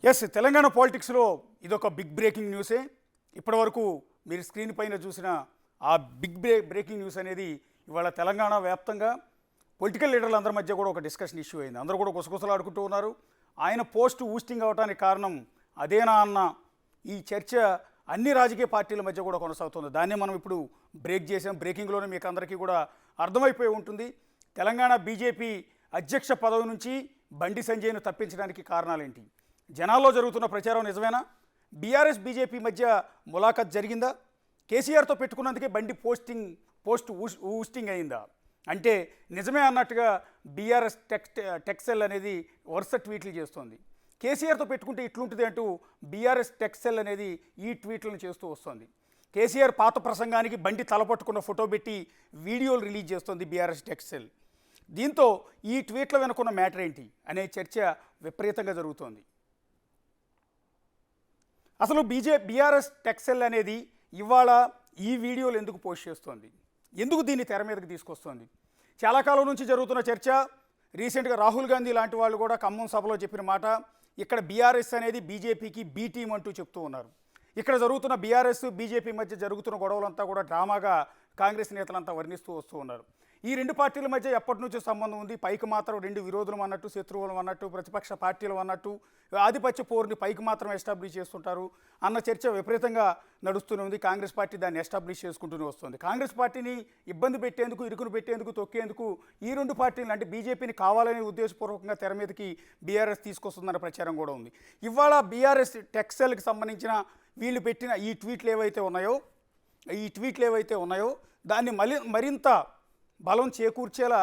Yes Telangana పాలిటిక్స్లో ఇదొక big breaking న్యూసే. ఇప్పటివరకు మీరు స్క్రీన్ పైన చూసిన ఆ బిగ్ బ్రేకింగ్ న్యూస్ అనేది ఇవాళ తెలంగాణ వ్యాప్తంగా పొలిటికల్ లీడర్ల అందరి మధ్య కూడా ఒక డిస్కషన్ ఇష్యూ అయింది. అందరూ కూడా గుసగుసలాడుకుంటూ ఉన్నారు. ఆయన పోస్ట్ ఊస్టింగ్ అవడానికి కారణం అదేనా అన్న ఈ చర్చ అన్ని రాజకీయ పార్టీల మధ్య కూడా కొనసాగుతుంది. దాన్నే మనం ఇప్పుడు బ్రేక్ చేసాం. బ్రేకింగ్లోనే మీకు అందరికీ కూడా అర్థమైపోయి ఉంటుంది. తెలంగాణ బీజేపీ అధ్యక్ష పదవి నుంచి బండి సంజయ్ను తప్పించడానికి కారణాలేంటి? జనాల్లో జరుగుతున్న ప్రచారం నిజమేనా? బీఆర్ఎస్ బీజేపీ మధ్య ములాఖత్ జరిగిందా? కేసీఆర్తో పెట్టుకున్నందుకే బండి పోస్ట్ ఊస్టింగ్ అయిందా? అంటే నిజమే అన్నట్టుగా బీఆర్ఎస్ టెక్సెల్ అనేది వరుస ట్వీట్లు చేస్తోంది. కేసీఆర్తో పెట్టుకుంటే ఇట్లుంటుంది అంటూ బీఆర్ఎస్ టెక్సెల్ అనేది ఈ ట్వీట్లను చేస్తూ వస్తుంది. కేసీఆర్ పాత ప్రసంగానికి బండి తలపట్టుకున్న ఫోటో పెట్టి వీడియోలు రిలీజ్ చేస్తోంది బీఆర్ఎస్ టెక్సెల్. దీంతో ఈ ట్వీట్ల వెనుకున్న మ్యాటర్ ఏంటి అనే చర్చ విపరీతంగా జరుగుతోంది. అసలు బీఆర్ఎస్ టెక్సెల్ అనేది ఇవాళ ఈ వీడియోలు ఎందుకు పోస్ట్ చేస్తోంది? ఎందుకు దీన్ని తెర మీదకి తీసుకొస్తోంది? చాలా కాలం నుంచి జరుగుతున్న చర్చ. రీసెంట్గా రాహుల్ గాంధీ లాంటి వాళ్ళు కూడా ఖమ్మం సభలో చెప్పిన మాట, ఇక్కడ బీఆర్ఎస్ అనేది బీజేపీకి బీ టీం అంటూ చెప్తూ ఉన్నారు. ఇక్కడ జరుగుతున్న బీఆర్ఎస్ బీజేపీ మధ్య జరుగుతున్న గొడవలంతా కూడా డ్రామాగా కాంగ్రెస్ నేతలంతా వర్ణిస్తూ వస్తూ ఉన్నారు. ఈ రెండు పార్టీల మధ్య ఎప్పటి నుంచో సంబంధం ఉంది. పైకి మాత్రం రెండు విరోధులు అన్నట్టు, శత్రువులు అన్నట్టు, ప్రతిపక్ష పార్టీలు అన్నట్టు, ఆధిపత్య పోరుని పైకి మాత్రం ఎస్టాబ్లిష్ చేస్తుంటారు అన్న చర్చ విపరీతంగా నడుస్తూనే ఉంది. కాంగ్రెస్ పార్టీ దాన్ని ఎస్టాబ్లిష్ చేసుకుంటూనే వస్తుంది. కాంగ్రెస్ పార్టీని ఇబ్బంది పెట్టేందుకు, ఇరుకును పెట్టేందుకు, తొక్కేందుకు ఈ రెండు పార్టీలు అంటే బీజేపీని కావాలని ఉద్దేశపూర్వకంగా తెర మీదకి బీఆర్ఎస్ తీసుకొస్తుందన్న ప్రచారం కూడా ఉంది. ఇవాళ బీఆర్ఎస్ టెక్సెల్కి సంబంధించిన వీళ్ళు పెట్టిన ఈ ట్వీట్లు ఏవైతే ఉన్నాయో దాన్ని మరింత బలం చేకూర్చేలా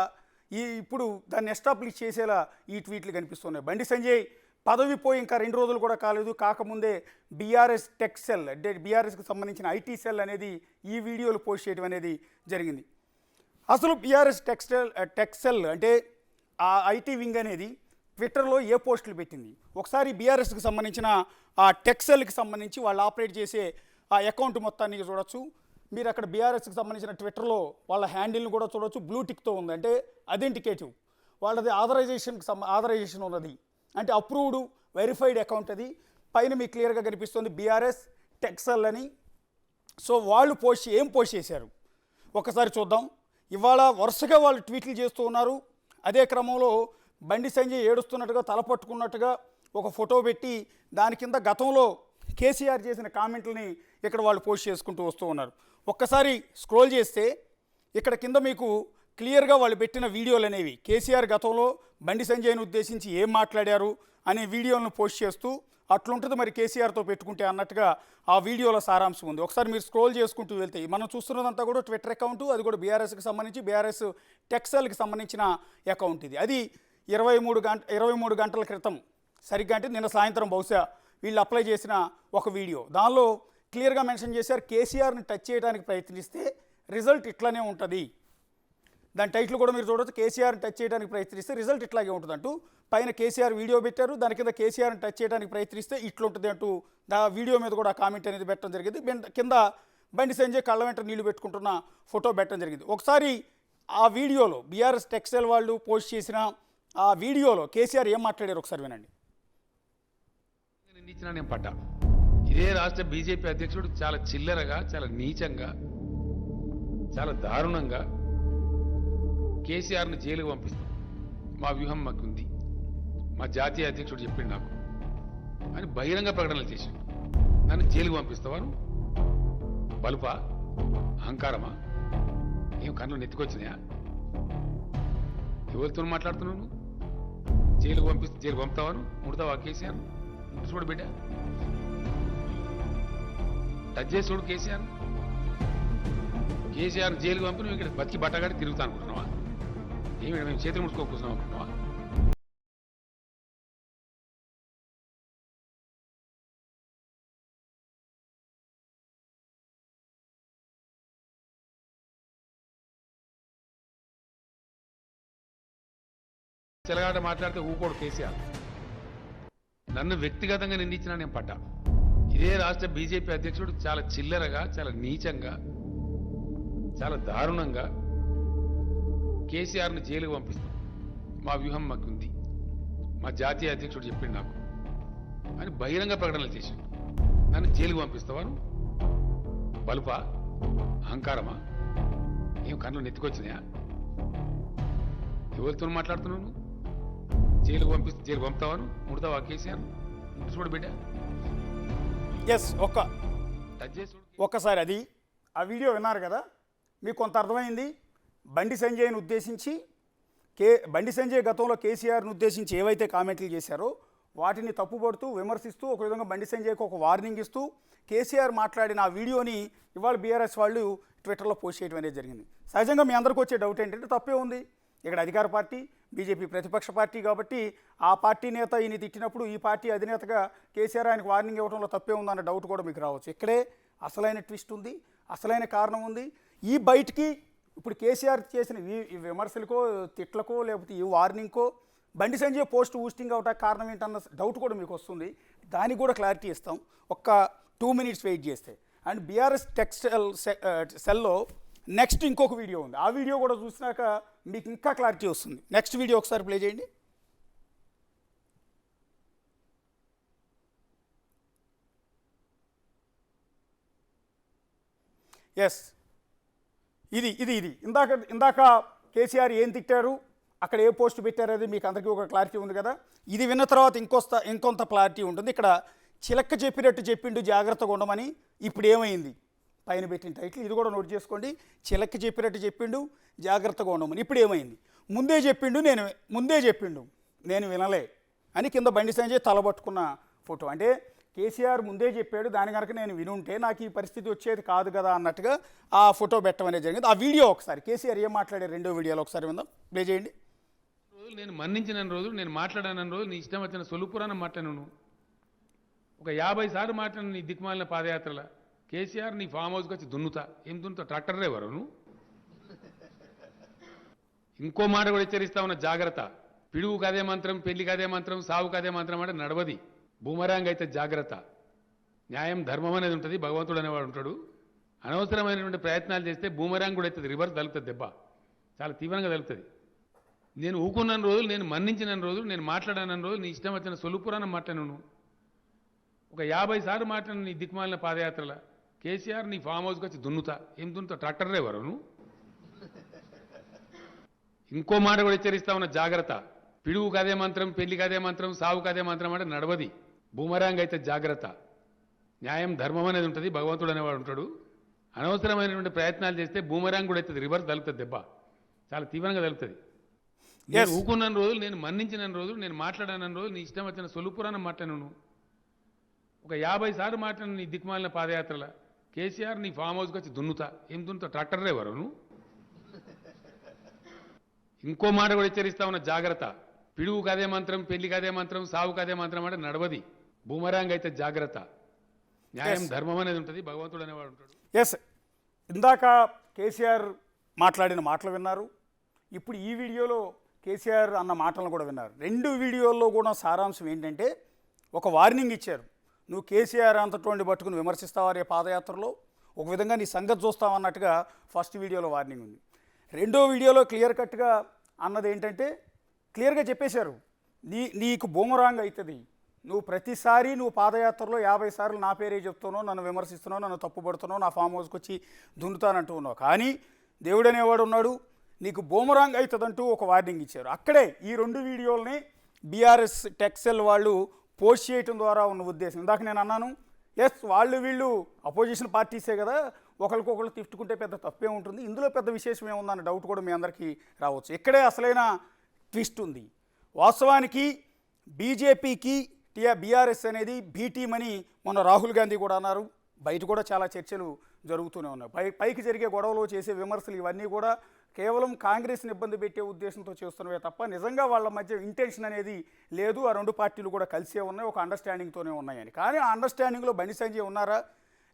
ఇప్పుడు దాన్ని ఎస్టాబ్లిష్ చేసేలా ఈ ట్వీట్లు కనిపిస్తున్నాయి. బండి సంజయ్ పదవి పోయి ఇంకా 2 రోజులు కూడా కాలేదు. కాకముందే బీఆర్ఎస్ టెక్సెల్ అంటే బీఆర్ఎస్కి సంబంధించిన ఐటీ సెల్ అనేది ఈ వీడియోలు పోస్ట్ చేయడం అనేది జరిగింది. అసలు బీఆర్ఎస్ టెక్సెల్ అంటే ఆ ఐటీ వింగ్ అనేది ట్విట్టర్లో ఏ పోస్టులు పెట్టింది? ఒకసారి బీఆర్ఎస్కి సంబంధించిన ఆ టెక్సెల్కి సంబంధించి వాళ్ళు ఆపరేట్ చేసే ఆ అకౌంట్ మొత్తాన్ని చూడొచ్చు. మీరు అక్కడ బీఆర్ఎస్కి సంబంధించిన ట్విట్టర్లో వాళ్ళ హ్యాండిల్ని కూడా చూడవచ్చు. బ్లూ టిక్తో ఉంది, అంటే అథెంటికేటివ్. వాళ్ళది ఆథరైజేషన్ ఉన్నది, అంటే అప్రూవ్డ్ వెరిఫైడ్ అకౌంట్. అది పైన మీకు క్లియర్గా కనిపిస్తుంది బీఆర్ఎస్ టెక్సెల్ అని. సో వాళ్ళు ఏం పోస్ట్ చేశారు ఒకసారి చూద్దాం. ఇవాళ వరుసగా వాళ్ళు ట్వీట్లు చేస్తూ ఉన్నారు. అదే క్రమంలో బండి సంజయ్ ఏడుస్తున్నట్టుగా, తలపట్టుకున్నట్టుగా ఒక ఫోటో పెట్టి దాని కింద గతంలో కేసీఆర్ చేసిన కామెంట్లని ఇక్కడ వాళ్ళు పోస్ట్ చేసుకుంటూ వస్తూ ఉన్నారు. ఒక్కసారి స్క్రోల్ చేస్తే ఇక్కడ కింద మీకు క్లియర్గా వాళ్ళు పెట్టిన వీడియోలు అనేవి కేసీఆర్ గతంలో బండి సంజయ్ను ఉద్దేశించి ఏం మాట్లాడారు అనే వీడియోలను పోస్ట్ చేస్తూ అట్లుంటుంది మరి కేసీఆర్తో పెట్టుకుంటే అన్నట్టుగా ఆ వీడియోలో సారాంశం ఉంది. ఒకసారి మీరు స్క్రోల్ చేసుకుంటూ వెళ్తే మనం చూస్తున్నదంతా కూడా ట్విట్టర్ అకౌంటు. అది కూడా బీఆర్ఎస్కి సంబంధించి బీఆర్ఎస్ టెక్సెల్కి సంబంధించిన అకౌంట్ ఇది. అది 23 గంటల క్రితం సరిగ్గా, అంటే నిన్న సాయంత్రం బహుశా వీళ్ళు అప్లై చేసిన ఒక వీడియో. దానిలో క్లియర్గా మెన్షన్ చేశారు, కేసీఆర్ని టచ్ చేయడానికి ప్రయత్నిస్తే రిజల్ట్ ఇట్లానే ఉంటుంది. దాని టైటిల్ కూడా మీరు చూడవచ్చు, కేసీఆర్ని టచ్ చేయడానికి ప్రయత్నిస్తే రిజల్ట్ ఇట్లాగే ఉంటుంది అంటూ. పైన కేసీఆర్ వీడియో పెట్టారు, దాని కింద కేసీఆర్ని టచ్ చేయడానికి ప్రయత్నిస్తే ఇట్లుంటుంది అంటూ ఆ వీడియో మీద కూడా కామెంట్ అనేది పెట్టడం జరిగింది. కింద బండి సంజయ్ కళ్ళ వెంట నీళ్లు పెట్టుకుంటున్న ఫోటో పెట్టడం జరిగింది. ఒకసారి ఆ వీడియోలో బీఆర్ఎస్ టెక్స్టైల్ వాళ్ళు పోస్ట్ చేసిన ఆ వీడియోలో కేసీఆర్ ఏం మాట్లాడారు ఒకసారి వినండి. నేను పడ్డా, ఇదే రాష్ట్ర బీజేపీ అధ్యక్షుడు చాలా చిల్లరగా, చాలా నీచంగా, చాలా దారుణంగా కేసీఆర్ను జైలుకు పంపిస్తాం, మా వ్యూహం మాకుంది, మా జాతీయ అధ్యక్షుడు చెప్పిండు నాకు అని బహిరంగ ప్రకటనలు చేశాడు. నన్ను జైలుకు పంపిస్తావాను? బలుపా, అహంకారమా, ఏం కళ్ళు నెత్తుకొచ్చినాయా? ఎవరితో మాట్లాడుతున్నాను? జైలుకు పంపుతావాను? ముడతావా కేసీఆర్? చూడు బిడ్డ, టచ్ చేసి చూడు కేసీఆర్ జైలుకు పంపి నువ్వు ఇక్కడ బతికి బట్టగాడి తిరుగుతా అనుకుంటున్నావా? ఏమి మేము చేతులు ముడుచుకోకూర్చున్నాం అనుకుంటున్నావా? చెలగాట మాట్లాడితే ఊకోడు కేసీఆర్. నన్ను వ్యక్తిగతంగా నిందించినా నేను పడ్డా, ఇదే రాష్ట్ర బీజేపీ అధ్యక్షుడు చాలా చిల్లరగా, చాలా నీచంగా, చాలా దారుణంగా కేసీఆర్ను జైలుకు పంపిస్తాం, మా వ్యూహం మాకుంది, మా జాతీయ అధ్యక్షుడు చెప్పిండు నాకు అని బహిరంగ ప్రకటనలు చేశాడు. నన్ను జైలుకు పంపిస్తావా నువ్వు? బలుపా? అహంకారమా? ఏం కళ్ళు నెత్తికొచ్చినాయా? ఎవరితో మాట్లాడుతున్నావు నువ్వు? జైలుకు పంపుతావా నువ్వు? ముడతావా కేసీఆర్? ముడిచిపడి బిడ్డ ఎస్ టచ్ చేసి ఒక్కసారి అది ఆ వీడియో విన్నారు కదా, మీకు కొంత అర్థమైంది. బండి సంజయ్ని ఉద్దేశించి బండి సంజయ్ గతంలో కేసీఆర్ను ఉద్దేశించి ఏవైతే కామెంట్లు చేశారో వాటిని తప్పుపడుతూ విమర్శిస్తూ ఒక విధంగా బండి సంజయ్కి ఒక వార్నింగ్ ఇస్తూ కేసీఆర్ మాట్లాడిన ఆ వీడియోని ఇవాళ బీఆర్ఎస్ వాళ్ళు ట్విట్టర్లో పోస్ట్ చేయడం అనేది జరిగింది. సహజంగా మీ అందరికీ వచ్చే డౌట్ ఏంటంటే తప్పే ఉంది, ఇక్కడ అధికార పార్టీ బీజేపీ ప్రతిపక్ష పార్టీ కాబట్టి ఆ పార్టీ నేత ఈయన తిట్టినప్పుడు ఈ పార్టీ అధినేతగా కేసీఆర్ ఆయనకు వార్నింగ్ ఇవ్వడంలో తప్పే ఉందన్న డౌట్ కూడా మీకు రావచ్చు. ఇక్కడే అసలైన ట్విస్ట్ ఉంది, అసలైన కారణం ఉంది. ఈ బయటికి ఇప్పుడు కేసీఆర్ చేసిన ఈ విమర్శలకో తిట్లకో లేకపోతే ఈ వార్నింగ్కో బండి సంజయ్ పోస్ట్ ఊస్టింగ్ అవటానికి కారణం ఏంటన్న డౌట్ కూడా మీకు వస్తుంది. దానికి కూడా క్లారిటీ ఇస్తాం ఒక్క 2 minutes వెయిట్ చేస్తే. అండ్ బీఆర్ఎస్ టెక్స్టైల్ సెల్లో నెక్స్ట్ ఇంకొక వీడియో ఉంది, ఆ వీడియో కూడా చూసినాక మీకు ఇంకా క్లారిటీ వస్తుంది. నెక్స్ట్ వీడియో ఒకసారి ప్లే చేయండి. ఎస్ ఇది ఇది ఇది ఇందాక కేసీఆర్ ఏం తిట్టారు, అక్కడ ఏ పోస్ట్ పెట్టారు అది మీకు అందరికీ ఒక క్లారిటీ ఉంది కదా. ఇది విన్న తర్వాత ఇంకొంత క్లారిటీ ఉంటుంది. ఇక్కడ చిలక్క చెప్పినట్టు చెప్పిండు జాగ్రత్తగా ఉండమని, ఇప్పుడు ఏమైంది పైన పెట్టిన టైటిల్ ఇది కూడా నోట్ చేసుకోండి. చిలక్క చెప్పినట్టు చెప్పిండు జాగ్రత్తగా ఉండమని, ఇప్పుడు ఏమైంది ముందే చెప్పిండు నేను వినలే అని కింద బండి సంజయ్ తలబట్టుకున్న ఫోటో. అంటే కేసీఆర్ ముందే చెప్పాడు, దాని కనుక నేను వినుంటే నాకు ఈ పరిస్థితి వచ్చేది కాదు కదా అన్నట్టుగా ఆ ఫోటో పెట్టడం అనేది జరిగింది. ఆ వీడియో ఒకసారి కేసీఆర్ ఏం మాట్లాడారు రెండో వీడియోలో ఒకసారి విందాం, ప్లే చేయండి. నేను మన్నించిన రోజు, నేను మాట్లాడాన రోజు నీ ఇష్టం వచ్చిన సొల్లుపురాణం మాట్లాడాను. ఒక 50 సార్లు మాట్లాడిన నీ దిక్కుమాలిన పాదయాత్రల కేసీఆర్ నీ ఫామ్ హౌస్కి వచ్చి దున్నుతా. ఏం దున్నుతా? ట్రాక్టర్ డ్రైవరు నువ్వు? ఇంకో మాట కూడా హెచ్చరిస్తా ఉన్న జాగ్రత్త. పిడుగుకు అదే మంత్రం, పెళ్లికి అదే మంత్రం, సావుకు అదే మంత్రం అంటే నడవది. బూమరాంగ్ అయితే జాగ్రత్త. న్యాయం ధర్మం అనేది ఉంటుంది, భగవంతుడు అనేవాడు ఉంటాడు. అనవసరమైనటువంటి ప్రయత్నాలు చేస్తే బూమరాంగ్ కూడా అవుతుంది, రివర్స్ తలుపుతుంది, దెబ్బ చాలా తీవ్రంగా తలుపుతుంది. నేను ఊకున్న రోజులు, నేను మన్నించిన రోజులు, నేను మాట్లాడాన రోజులు నీ ఇష్టం వచ్చిన సొల్లుపురాణం మాట్లాడాను. ఒక 50 సార్లు మాట్లాడిన నీ దిక్కుమాలిన పాదయాత్రల కేసీఆర్ నీ ఫామ్ హౌస్కి వచ్చి దున్నుతా. ఏం దున్నుతా? ట్రాక్టర్ డ్రైవరు నువ్వు? ఇంకో మాట కూడా హెచ్చరిస్తా ఉన్న జాగ్రత్త. పిడుగుకు అదే మంత్రం, పెళ్లికి అదే మంత్రం, సావుకు అదే మంత్రం అంటే నడవది. బూమరాంగ్ అయితే జాగ్రత్త. న్యాయం ధర్మం అనేది ఉంటుంది, భగవంతుడు అనేవాడు ఉంటాడు. అనవసరమైనటువంటి ప్రయత్నాలు చేస్తే బూమరాంగ్ కూడా అవుతుంది, రివర్స్ తలుపుతుంది, దెబ్బ చాలా తీవ్రంగా తలుపుతుంది. నేను ఊకున్న రోజులు, నేను మన్నించిన రోజులు, నేను మాట్లాడాన రోజులు నీ ఇష్టం వచ్చిన సొల్లుపురాణం మాట్లాడాను. ఒక 50 సార్లు మాట్లాడిన నీ దిక్కుమాలిన పాదయాత్రల కేసీఆర్ నీ ఫామ్ హౌస్కి వచ్చి దున్నుతా. ఏం దున్నుతా? ట్రాక్టర్ డ్రైవరు నువ్వు? ఇంకో మాట కూడా హెచ్చరిస్తా ఉన్న జాగ్రత్త. పిడుగుకు అదే మంత్రం, పెళ్లికి అదే మంత్రం, సావుకు అదే మంత్రం అంటే నడవది. బూమరాంగ్ అయితే జాగ్రత్త. న్యాయం ధర్మం అనేది ఉంటుంది, భగవంతుడు అనేవాడు ఉంటాడు. ఎస్, ఇందాక కేసీఆర్ మాట్లాడిన మాటలు విన్నారు, ఇప్పుడు ఈ వీడియోలో కేసీఆర్ అన్న మాటలను కూడా విన్నారు. రెండు వీడియోల్లో కూడా సారాంశం ఏంటంటే ఒక వార్నింగ్ ఇచ్చారు. నువ్వు కేసీఆర్ అంతటువంటి పట్టుకుని విమర్శిస్తావా రే పాదయాత్రలో, ఒక విధంగా నీ సంగతి చూస్తావు అన్నట్టుగా ఫస్ట్ వీడియోలో వార్నింగ్ ఉంది. రెండో వీడియోలో క్లియర్ కట్గా అన్నది ఏంటంటే క్లియర్గా చెప్పేశారు, నీకు బూమరాంగ్ అవుతుంది. నువ్వు ప్రతిసారి నువ్వు పాదయాత్రలో 50 సార్లు నా పేరే చెప్తున్నావు, నన్ను విమర్శిస్తున్నావు, నన్ను తప్పుపడుతున్నావు, నా ఫామ్ హౌస్కి వచ్చి దున్నుతానంటూ ఉన్నావు. కానీ దేవుడు అనేవాడు ఉన్నాడు, నీకు బూమరాంగ్ అవుతుందంటూ ఒక వార్నింగ్ ఇచ్చారు. అక్కడే ఈ 2 వీడియోలని బీఆర్ఎస్ టెక్సెల్ వాళ్ళు పోస్ట్ చేయటం ద్వారా ఉన్న ఉద్దేశం. ఇందాక నేను అన్నాను, ఎస్ వీళ్ళు అపోజిషన్ పార్టీసే కదా, ఒకరికొకరు తిట్టుకుంటే పెద్ద తప్పే ఉంటుంది, ఇందులో పెద్ద విశేషం ఏముందన్న డౌట్ కూడా మీ అందరికీ రావచ్చు. ఇక్కడే అసలైన ట్విస్ట్ ఉంది. వాస్తవానికి బీజేపీకి బీఆర్ఎస్ అనేది బీ టీం అని మొన్న రాహుల్ గాంధీ కూడా అన్నారు. బయట కూడా చాలా చర్చలు జరుగుతూనే ఉన్నాయి. పైకి జరిగే గొడవలు, చేసే విమర్శలు ఇవన్నీ కూడా కేవలం కాంగ్రెస్ని ఇబ్బంది పెట్టే ఉద్దేశంతో చేస్తున్నవే తప్ప నిజంగా వాళ్ళ మధ్య ఇంటెన్షన్ అనేది లేదు. ఆ 2 పార్టీలు కూడా కలిసే ఉన్నాయి, ఒక అండర్స్టాండింగ్తోనే ఉన్నాయని. కానీ ఆ అండర్స్టాండింగ్లో బండి సంజయ్ ఉన్నారా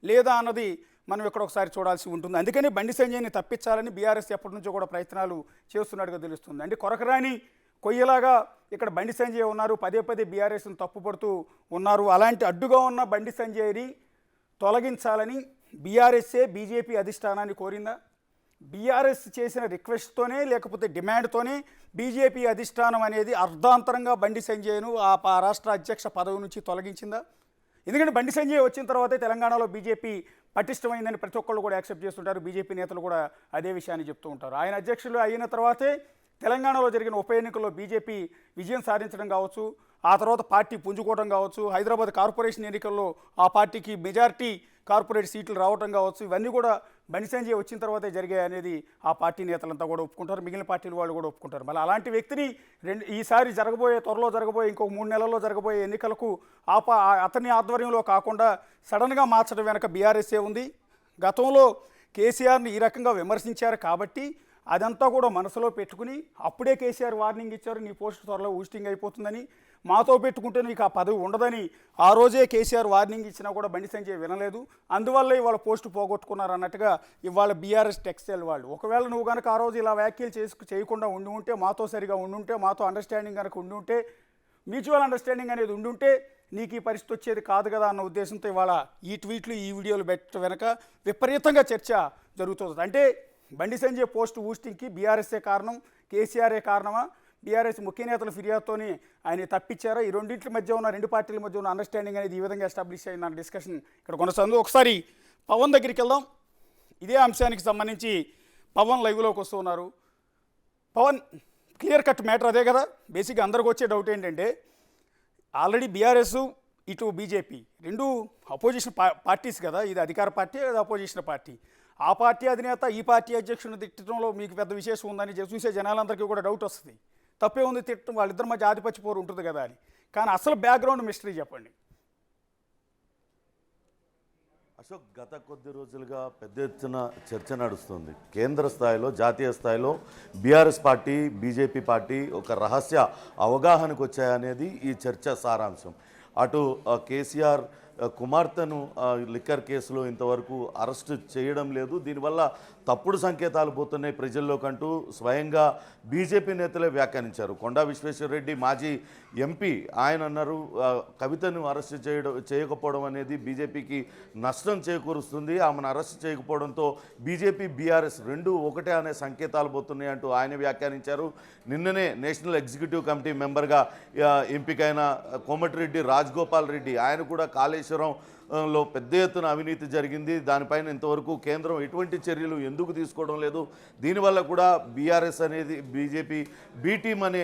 లేదా అన్నది మనం ఇక్కడ ఒకసారి చూడాల్సి ఉంటుంది. అందుకని బండి సంజయ్ని తప్పించాలని బీఆర్ఎస్ ఎప్పటి నుంచో కూడా ప్రయత్నాలు చేస్తున్నట్టుగా తెలుస్తుంది. అంటే కొరకరాని కొయ్యలాగా ఇక్కడ బండి సంజయ్ ఉన్నారు, పదే బీఆర్ఎస్ని తప్పుపడుతూ ఉన్నారు. అలాంటి అడ్డుగా ఉన్న బండి సంజయ్ని తొలగించాలని బీఆర్ఎస్ఏ బీజేపీ అధిష్టానాన్ని కోరిందా? బీఆర్ఎస్ చేసిన రిక్వెస్ట్తోనే లేకపోతే డిమాండ్తోనే బీజేపీ అధిష్టానం అనేది అర్ధాంతరంగా బండి సంజయ్ను ఆ రాష్ట్ర అధ్యక్ష పదవి నుంచి తొలగించిందా? ఎందుకంటే బండి సంజయ్ వచ్చిన తర్వాతే తెలంగాణలో బీజేపీ పటిష్టమైందని ప్రతి ఒక్కళ్ళు కూడా యాక్సెప్ట్ చేస్తుంటారు. బీజేపీ నేతలు కూడా అదే విషయాన్ని చెప్తూ ఉంటారు. ఆయన అధ్యక్షులు అయిన తర్వాతే తెలంగాణలో జరిగిన ఉప ఎన్నికల్లో బీజేపీ విజయం సాధించడం కావచ్చు, ఆ తర్వాత పార్టీ పుంజుకోవడం కావచ్చు, హైదరాబాద్ కార్పొరేషన్ ఎన్నికల్లో ఆ పార్టీకి మెజారిటీ కార్పొరేట్ సీట్లు రావడం కావచ్చు, ఇవన్నీ కూడా బండి సంజయ్ వచ్చిన తర్వాతే జరిగాయి అనేది ఆ పార్టీ నేతలంతా కూడా ఒప్పుకుంటారు, మిగిలిన పార్టీల వాళ్ళు కూడా ఒప్పుకుంటారు. మళ్ళీ అలాంటి వ్యక్తిని ఈసారి త్వరలో జరగబోయే ఇంకొక 3 నెలల్లో జరగబోయే ఎన్నికలకు అతని ఆధ్వర్యంలో కాకుండా సడన్గా మార్చడం వెనక బీఆర్ఎస్ఏ ఉంది. గతంలో కేసీఆర్ని ఈ రకంగా విమర్శించారు కాబట్టి అదంతా కూడా మనసులో పెట్టుకుని అప్పుడే కేసీఆర్ వార్నింగ్ ఇచ్చారు, నీ పోస్ట్ త్వరలో ఊస్టింగ్ అయిపోతుందని, మాతో పెట్టుకుంటే నీకు ఆ పదవి ఉండదని ఆ రోజే కేసీఆర్ వార్నింగ్ ఇచ్చినా కూడా బండి సంజయ్ వినలేదు. అందువల్ల ఇవాళ పోస్టు పోగొట్టుకున్నారు అన్నట్టుగా ఇవాళ బీఆర్ఎస్ టెక్స్టైల్ వాళ్ళు. ఒకవేళ నువ్వు కనుక ఆ రోజు ఇలా వ్యాఖ్యలు చేయకుండా ఉండి ఉంటే, మాతో సరిగా ఉండుంటే, మాతో అండర్స్టాండింగ్ కనుక ఉండి ఉంటే, మ్యూచువల్ అండర్స్టాండింగ్ అనేది ఉండుంటే నీకు ఈ పరిస్థితి వచ్చేది కాదు కదా అన్న ఉద్దేశంతో ఇవాళ ఈ ట్వీట్లు ఈ వీడియోలు పెట్టడం వెనక విపరీతంగా చర్చ జరుగుతుంది. అంటే బండి సంజయ్ పోస్ట్ ఊస్టింగ్కి బీఆర్ఎస్ఏ కారణం, కేసీఆర్ఏ కారణమా, బీఆర్ఎస్ ముఖ్య నేతల ఫిర్యాదుతోనే ఆయన తప్పించారా? ఈ రెండింటి మధ్య ఉన్న రెండు పార్టీల మధ్య ఉన్న అండర్స్టాండింగ్ అనేది ఈ విధంగా ఎస్టాబ్లిష్ అయిన డిస్కషన్ ఇక్కడ కొనసాగుతుంది. ఒకసారి పవన్ దగ్గరికి వెళ్దాం. ఇదే అంశానికి సంబంధించి పవన్ లైవ్లోకి వస్తూ ఉన్నారు. పవన్, క్లియర్ కట్ మ్యాటర్ అదే కదా. బేసిక్గా అందరికి వచ్చే డౌట్ ఏంటంటే, ఆల్రెడీ బీఆర్ఎస్ ఇటు బీజేపీ రెండు అపోజిషన్ పార్టీస్ కదా, ఇది అధికార పార్టీ, అది అపోజిషన్ పార్టీ. ఆ పార్టీ అధినేత ఈ పార్టీ అధ్యక్షుని తిట్టడంలో మీకు పెద్ద విశేషం ఉందని చూసే జనాలందరికీ కూడా డౌట్ వస్తుంది. తప్పే ఉంది తిట్టడం, వాళ్ళిద్దరి మధ్య ఆధిపత్య పోరు ఉంటుంది కదా అని. కానీ అసలు బ్యాక్గ్రౌండ్ మిస్టరీ చెప్పండి. అశోక్, గత కొద్ది రోజులుగా పెద్ద ఎత్తున చర్చ నడుస్తుంది. కేంద్ర స్థాయిలో, జాతీయ స్థాయిలో బీఆర్ఎస్ పార్టీ, బీజేపీ పార్టీ ఒక రహస్య అవగాహనకు వచ్చాయనేది ఈ చర్చ సారాంశం. అటు కేసీఆర్ కుమార్తెను లిక్కర్ కేసులో ఇంతవరకు అరెస్టు చేయడం లేదు. దీనివల్ల తప్పుడు సంకేతాలు పోతున్నాయి ప్రజల్లోకంటూ స్వయంగా బీజేపీ నేతలే వ్యాఖ్యానించారు. కొండా విశ్వేశ్వరరెడ్డి మాజీ ఎంపీ ఆయన అన్నారు, కవితను అరెస్టు చేయకపోవడం అనేది బీజేపీకి నష్టం చేకూరుస్తుంది, ఆమెను అరెస్టు చేయకపోవడంతో బీజేపీ బీఆర్ఎస్ రెండు ఒకటే అనే సంకేతాలు పోతున్నాయి అంటూ ఆయన వ్యాఖ్యానించారు. నిన్ననే నేషనల్ ఎగ్జిక్యూటివ్ కమిటీ మెంబర్గా ఎంపికైన కోమటిరెడ్డి రాజగోపాల్ రెడ్డి ఆయన కూడా కాళేశ్వరంలో పెద్ద ఎత్తున అవినీతి జరిగింది, దానిపైన ఇంతవరకు కేంద్రం ఎటువంటి చర్యలు ఎందుకు తీసుకోవడం లేదు, దీనివల్ల కూడా బీఆర్ఎస్ అనేది బీజేపీ బీ టీం అనే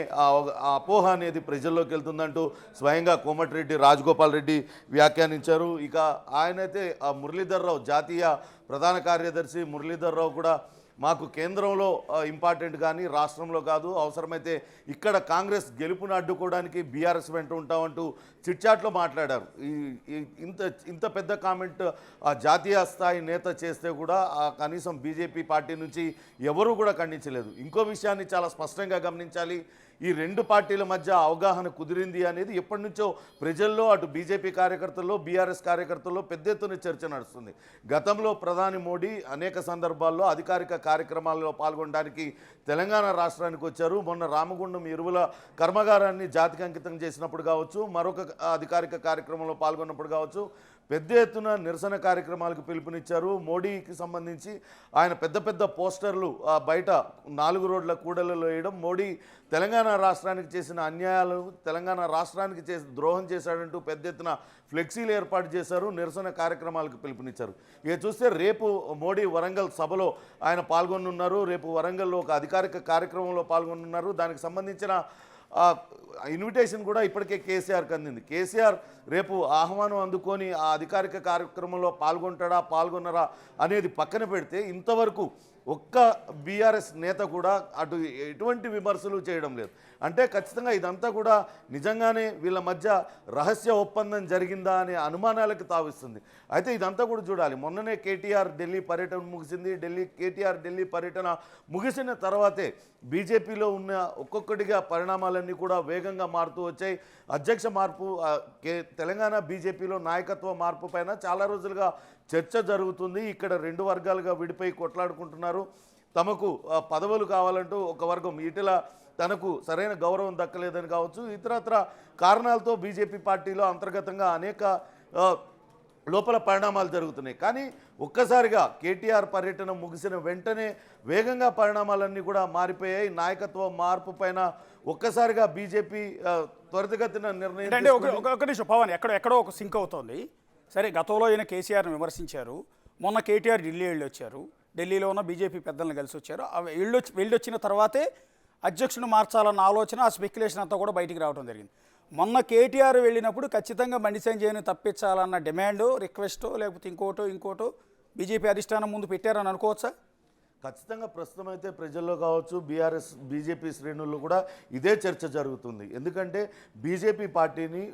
అపోహ అనేది ప్రజల్లోకి వెళ్తుందంటూ స్వయంగా కోమటిరెడ్డి రాజగోపాల్ రెడ్డి వ్యాఖ్యానించారు. ఇక ఆయనైతే మురళీధర్ రావు, జాతీయ ప్రధాన కార్యదర్శి మురళీధర్ రావు కూడా మాకు కేంద్రంలో ఇంపార్టెంట్ కానీ రాష్ట్రంలో కాదు, అవసరమైతే ఇక్కడ కాంగ్రెస్ గెలుపును అడ్డుకోవడానికి బీఆర్ఎస్ వెంట ఉంటామంటూ చిట్చాట్లో మాట్లాడారు. ఇంత పెద్ద కామెంట్ జాతీయ స్థాయి నేత చేస్తే కూడా కనీసం బీజేపీ పార్టీ నుంచి ఎవరూ కూడా ఖండించలేదు. ఇంకో విషయాన్ని చాలా స్పష్టంగా గమనించాలి, ఈ రెండు పార్టీల మధ్య అవగాహన కుదిరింది అనేది ఎప్పటి నుంచో ప్రజల్లో, అటు బీజేపీ కార్యకర్తల్లో, బీఆర్ఎస్ కార్యకర్తల్లో పెద్ద ఎత్తున చర్చ నడుస్తుంది. గతంలో ప్రధాని మోడీ అనేక సందర్భాల్లో అధికారిక కార్యక్రమాల్లో పాల్గొనడానికి తెలంగాణ రాష్ట్రానికి వచ్చారు. మొన్న రామగుండం ఎరువుల కర్మాగారాన్ని జాతికి అంకితం చేసినప్పుడు కావచ్చు, మరొక అధికారిక కార్యక్రమంలో పాల్గొన్నప్పుడు కావచ్చు, పెద్ద ఎత్తున నిరసన కార్యక్రమాలకు పిలుపునిచ్చారు. మోడీకి సంబంధించి ఆయన పెద్ద పెద్ద పోస్టర్లు బయట 4 రోడ్ల కూడలలో వేయడం, మోడీ తెలంగాణ రాష్ట్రానికి చేసిన అన్యాయాలు, తెలంగాణ రాష్ట్రానికి ద్రోహం చేశాడంటూ పెద్ద ఎత్తున ఫ్లెక్సీలు ఏర్పాటు చేశారు, నిరసన కార్యక్రమాలకు పిలుపునిచ్చారు. ఇక చూస్తే రేపు మోడీ వరంగల్ సభలో ఆయన పాల్గొనున్నారు, రేపు వరంగల్లో ఒక అధికారిక కార్యక్రమంలో పాల్గొనున్నారు. దానికి సంబంధించిన ఇన్విటేషన్ కూడా ఇప్పటికే కేసీఆర్కి అందింది. కేసీఆర్ రేపు ఆహ్వానం అందుకొని ఆ అధికారిక కార్యక్రమంలో పాల్గొనరా అనేది పక్కన పెడితే ఇంతవరకు ఒక్క బీఆర్ఎస్ నేత కూడా అటు ఎటువంటి విమర్శలు చేయడం లేదు. అంటే ఖచ్చితంగా ఇదంతా కూడా నిజంగానే వీళ్ళ మధ్య రహస్య ఒప్పందం జరిగిందా అనే అనుమానాలకు తావిస్తుంది. అయితే ఇదంతా కూడా చూడాలి. మొన్ననే కేటీఆర్ ఢిల్లీ పర్యటన ముగిసింది. కేటీఆర్ ఢిల్లీ పర్యటన ముగిసిన తర్వాతే బీజేపీలో ఉన్న ఒక్కొక్కటిగా పరిణామాలన్నీ కూడా వేగంగా మారుతూ వచ్చాయి. అధ్యక్ష మార్పు, తెలంగాణ బీజేపీలో నాయకత్వ మార్పు పైన చాలా రోజులుగా చర్చ జరుగుతుంది. ఇక్కడ రెండు వర్గాలుగా విడిపోయి కొట్లాడుకుంటున్నారు. తమకు పదవులు కావాలంటూ ఒక వర్గం, ఈటెల తనకు సరైన గౌరవం దక్కలేదని కావచ్చు, ఇతరత్ర కారణాలతో బీజేపీ పార్టీలో అంతర్గతంగా అనేక లోపల పరిణామాలు జరుగుతున్నాయి. కానీ ఒక్కసారిగా కేటీఆర్ పర్యటన ముగిసిన వెంటనే వేగంగా పరిణామాలన్నీ కూడా మారిపోయాయి. నాయకత్వ మార్పు పైన ఒక్కసారిగా బీజేపీ త్వరితగతిన నిర్ణయం అంటే ఒక నిమిషం పవన్, ఎక్కడో ఒక సింక్ అవుతోంది. సరే, గతంలో ఈయన కేసీఆర్ని విమర్శించారు, మొన్న కేటీఆర్ ఢిల్లీ వెళ్ళొచ్చారు, ఢిల్లీలో ఉన్న బీజేపీ పెద్దలను కలిసి వచ్చారు. వెళ్ళొచ్చిన తర్వాతే అధ్యక్షుని మార్చాలన్న ఆలోచన, ఆ స్పెక్యులేషన్ అంతా కూడా బయటికి రావడం జరిగింది. మొన్న కేటీఆర్ వెళ్ళినప్పుడు ఖచ్చితంగా బండి సంజయ్ని తప్పించాలన్న డిమాండో, రిక్వెస్టో, లేకపోతే ఇంకోటో బీజేపీ అధిష్టానం ముందు పెట్టారని అనుకోవచ్చా? ఖచ్చితంగా ప్రస్తుతం అయితే ప్రజల్లో కావచ్చు, బీజేపీ శ్రేణుల్లో కూడా ఇదే చర్చ జరుగుతుంది. ఎందుకంటే బీజేపీ పార్టీని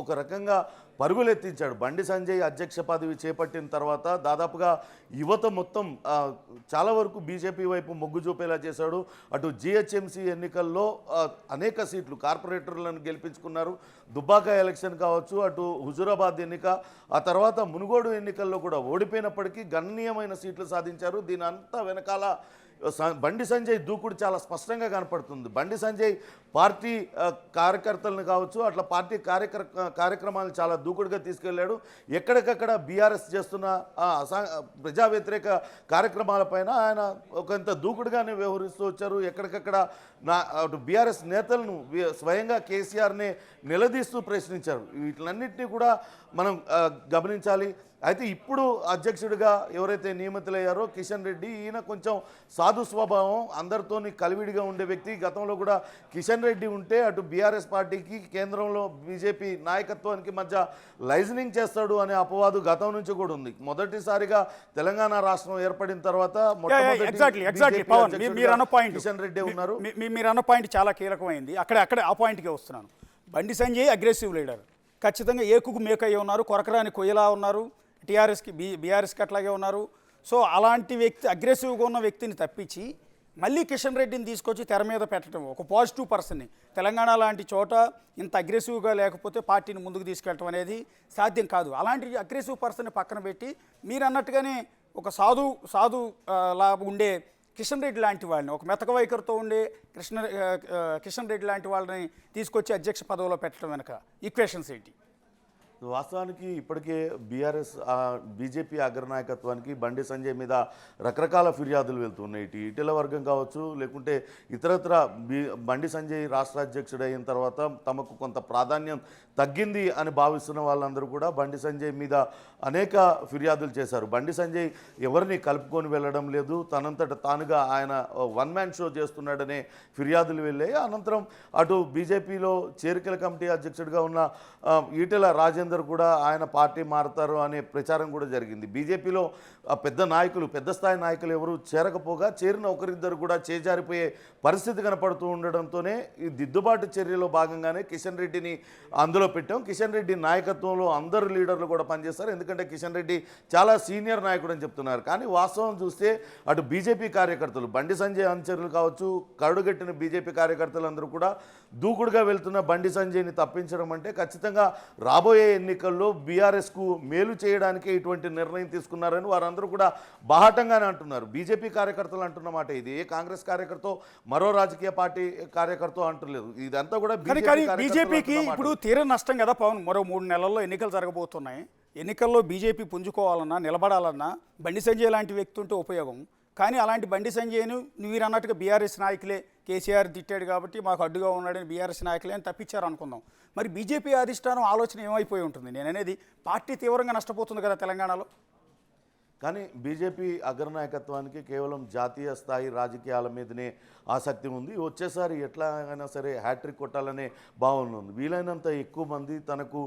ఒక రకంగా పరుగులెత్తించాడు. బండి సంజయ్ అధ్యక్ష పదవి చేపట్టిన తర్వాత దాదాపుగా యువత మొత్తం చాలా వరకు బీజేపీ వైపు మొగ్గు చూపేలా చేశాడు. అటు జిహెచ్ఎంసీ ఎన్నికల్లో అనేక సీట్లు కార్పొరేటర్లను గెలిపించుకున్నారు. దుబ్బాక ఎలక్షన్ కావచ్చు, అటు హుజూరాబాద్ ఎన్నిక, ఆ తర్వాత మునుగోడు ఎన్నికల్లో కూడా ఓడిపోయినప్పటికీ గణనీయమైన సీట్లు సాధించారు. దీని అంతా వెనకాల బండి సంజయ్ దూకుడు చాలా స్పష్టంగా కనపడుతుంది. బండి సంజయ్ పార్టీ కార్యకర్తలను కావచ్చు, అట్లా పార్టీ కార్యక్రమాలను చాలా దూకుడుగా తీసుకెళ్లాడు. ఎక్కడికక్కడ బీఆర్ఎస్ చేస్తున్న ప్రజా వ్యతిరేక కార్యక్రమాలపైన ఆయన ఒకంత దూకుడుగానే వ్యవహరిస్తూ వచ్చారు. ఎక్కడికక్కడ అటు బీఆర్ఎస్ నేతలను స్వయంగా కేసీఆర్నే నిలదీస్తూ ప్రశ్నించారు. వీటిలన్నింటినీ కూడా మనం గమనించాలి. అయితే ఇప్పుడు అధ్యక్షుడిగా ఎవరైతే నియమితులయ్యారో కిషన్ రెడ్డి, ఈయన కొంచెం సాధు స్వభావం, అందరితోని కలివిడిగా ఉండే వ్యక్తి. గతంలో కూడా కిషన్ రెడ్డి ఉంటే అటు బీఆర్ఎస్ పార్టీకి, కేంద్రంలో బీజేపీ నాయకత్వానికి మధ్య లైజనింగ్ చేస్తాడు అనే అపవాదు గతం నుంచి కూడా ఉంది. మొదటిసారిగా తెలంగాణ రాష్ట్రం ఏర్పడిన తర్వాత కిషన్ రెడ్డి ఉన్నారు. మీరు అన్న పాయింట్ చాలా కీలకమైంది. అక్కడ ఆ పాయింట్కే వస్తున్నాను. బండి సంజయ్ అగ్రెసివ్ లీడర్, ఖచ్చితంగా ఏకుకు మేకయ్య ఉన్నారు, కొరకరాని కొయ్యలా ఉన్నారు. టీఆర్ఎస్కి బీఆర్ఎస్కి అట్లాగే ఉన్నారు. సో అలాంటి వ్యక్తి, అగ్రెసివ్గా ఉన్న వ్యక్తిని తప్పించి మళ్ళీ కిషన్ రెడ్డిని తీసుకొచ్చి తెర మీద పెట్టడం, ఒక పాజిటివ్ పర్సన్ని తెలంగాణ లాంటి చోట ఇంత అగ్రెసివ్గా లేకపోతే పార్టీని ముందుకు తీసుకెళ్ళటం అనేది సాధ్యం కాదు. అలాంటి అగ్రెసివ్ పర్సన్ని పక్కన పెట్టి మీరు అన్నట్టుగానే ఒక సాధు లా ఉండే కిషన్ రెడ్డి లాంటి వాళ్ళని, ఒక మెతక వైఖరితో ఉండే కిషన్ రెడ్డి లాంటి వాళ్ళని తీసుకొచ్చి అధ్యక్ష పదవిలో పెట్టడం వెనక ఈక్వేషన్స్ ఏంటి? వాస్తవానికి ఇప్పటికే బీజేపీ అగ్రనాయకత్వానికి బండి సంజయ్ మీద రకరకాల ఫిర్యాదులు వెళ్తున్నాయి. ఈటెల వర్గం కావచ్చు, లేకుంటే ఇతరత్ర బండి సంజయ్ రాష్ట్ర అధ్యక్షుడు అయిన తర్వాత తమకు కొంత ప్రాధాన్యం తగ్గింది అని భావిస్తున్న వాళ్ళందరూ కూడా బండి సంజయ్ మీద అనేక ఫిర్యాదులు చేశారు. బండి సంజయ్ ఎవరిని కలుపుకొని వెళ్ళడం లేదు, తనంతట తానుగా ఆయన వన్ మ్యాన్ షో చేస్తున్నాడనే ఫిర్యాదులు వెళ్ళాయి. అనంతరం అటు బీజేపీలో చేరికల కమిటీ అధ్యక్షుడిగా ఉన్న ఈటెల రాజేందర్ కూడా ఆయన పార్టీ మారుతారు అనే ప్రచారం కూడా జరిగింది. బీజేపీలో పెద్ద నాయకులు, పెద్ద స్థాయి నాయకులు ఎవరు చేరకపోగా చేరిన ఒకరిద్దరు కూడా చేజారిపోయే పరిస్థితి కనపడుతూ ఉండడంతోనే ఈ దిద్దుబాటు చర్యలో భాగంగానే కిషన్ రెడ్డిని అందులో పెట్టాం. కిషన్ రెడ్డి నాయకత్వంలో అందరు లీడర్లు కూడా పనిచేస్తారు. ఎందుకంటే కిషన్ రెడ్డి చాలా సీనియర్ నాయకుడు అని చెప్తున్నారు. కానీ వాస్తవం చూస్తే అటు బీజేపీ కార్యకర్తలు, బండి సంజయ్ అనుచరులు కావచ్చు, కరుడుగట్టిన బీజేపీ కార్యకర్తలందరూ కూడా దూకుడుగా వెళ్తున్న బండి సంజయ్ని తప్పించడం అంటే ఖచ్చితంగా రాబోయే ఎన్నికల్లో బీఆర్ఎస్కు మేలు చేయడానికే ఇటువంటి నిర్ణయం తీసుకున్నారని వారందరూ కూడా బాహాటంగానే అంటున్నారు. బీజేపీ కార్యకర్తలు అంటున్న మాట ఇది. ఏ కాంగ్రెస్ కార్యకర్త, మరో రాజకీయ పార్టీ కార్యకర్త అంటలేదు. ఇదంతా కూడా బీజేపీకి ఇప్పుడు తీర నష్టం కదా పవన్. మరో 3 నెలల్లో ఎన్నికలు జరగబోతున్నాయి. ఎన్నికల్లో బీజేపీ పుంజుకోవాలన్నా, నిలబడాలన్నా బండి సంజయ్ లాంటి వ్యక్తి ఉంటే ఉపయోగం. కానీ అలాంటి బండి సంజయ్ను మీరు అన్నట్టుగా బీఆర్ఎస్ నాయకులే, కేసీఆర్ తిట్టాడు కాబట్టి మాకు అడ్డుగా ఉన్నాడని బీఆర్ఎస్ నాయకులే అని తప్పించారు అనుకుందాం. మరి బీజేపీ అధిష్టానం ఆలోచన ఏమైపోయి ఉంటుంది? నేను అనేది పార్టీ తీవ్రంగా నష్టపోతుంది కదా తెలంగాణలో. కానీ బీజేపీ అగ్రనాయకత్వానికి కేవలం జాతీయ స్థాయి రాజకీయాల మీదనే ఆసక్తి ఉంది. వచ్చేసారి ఎట్లా అయినా సరే హ్యాట్రిక్ కొట్టాలనే భావన ఉంది. వీలైనంత ఎక్కువ మంది తనకు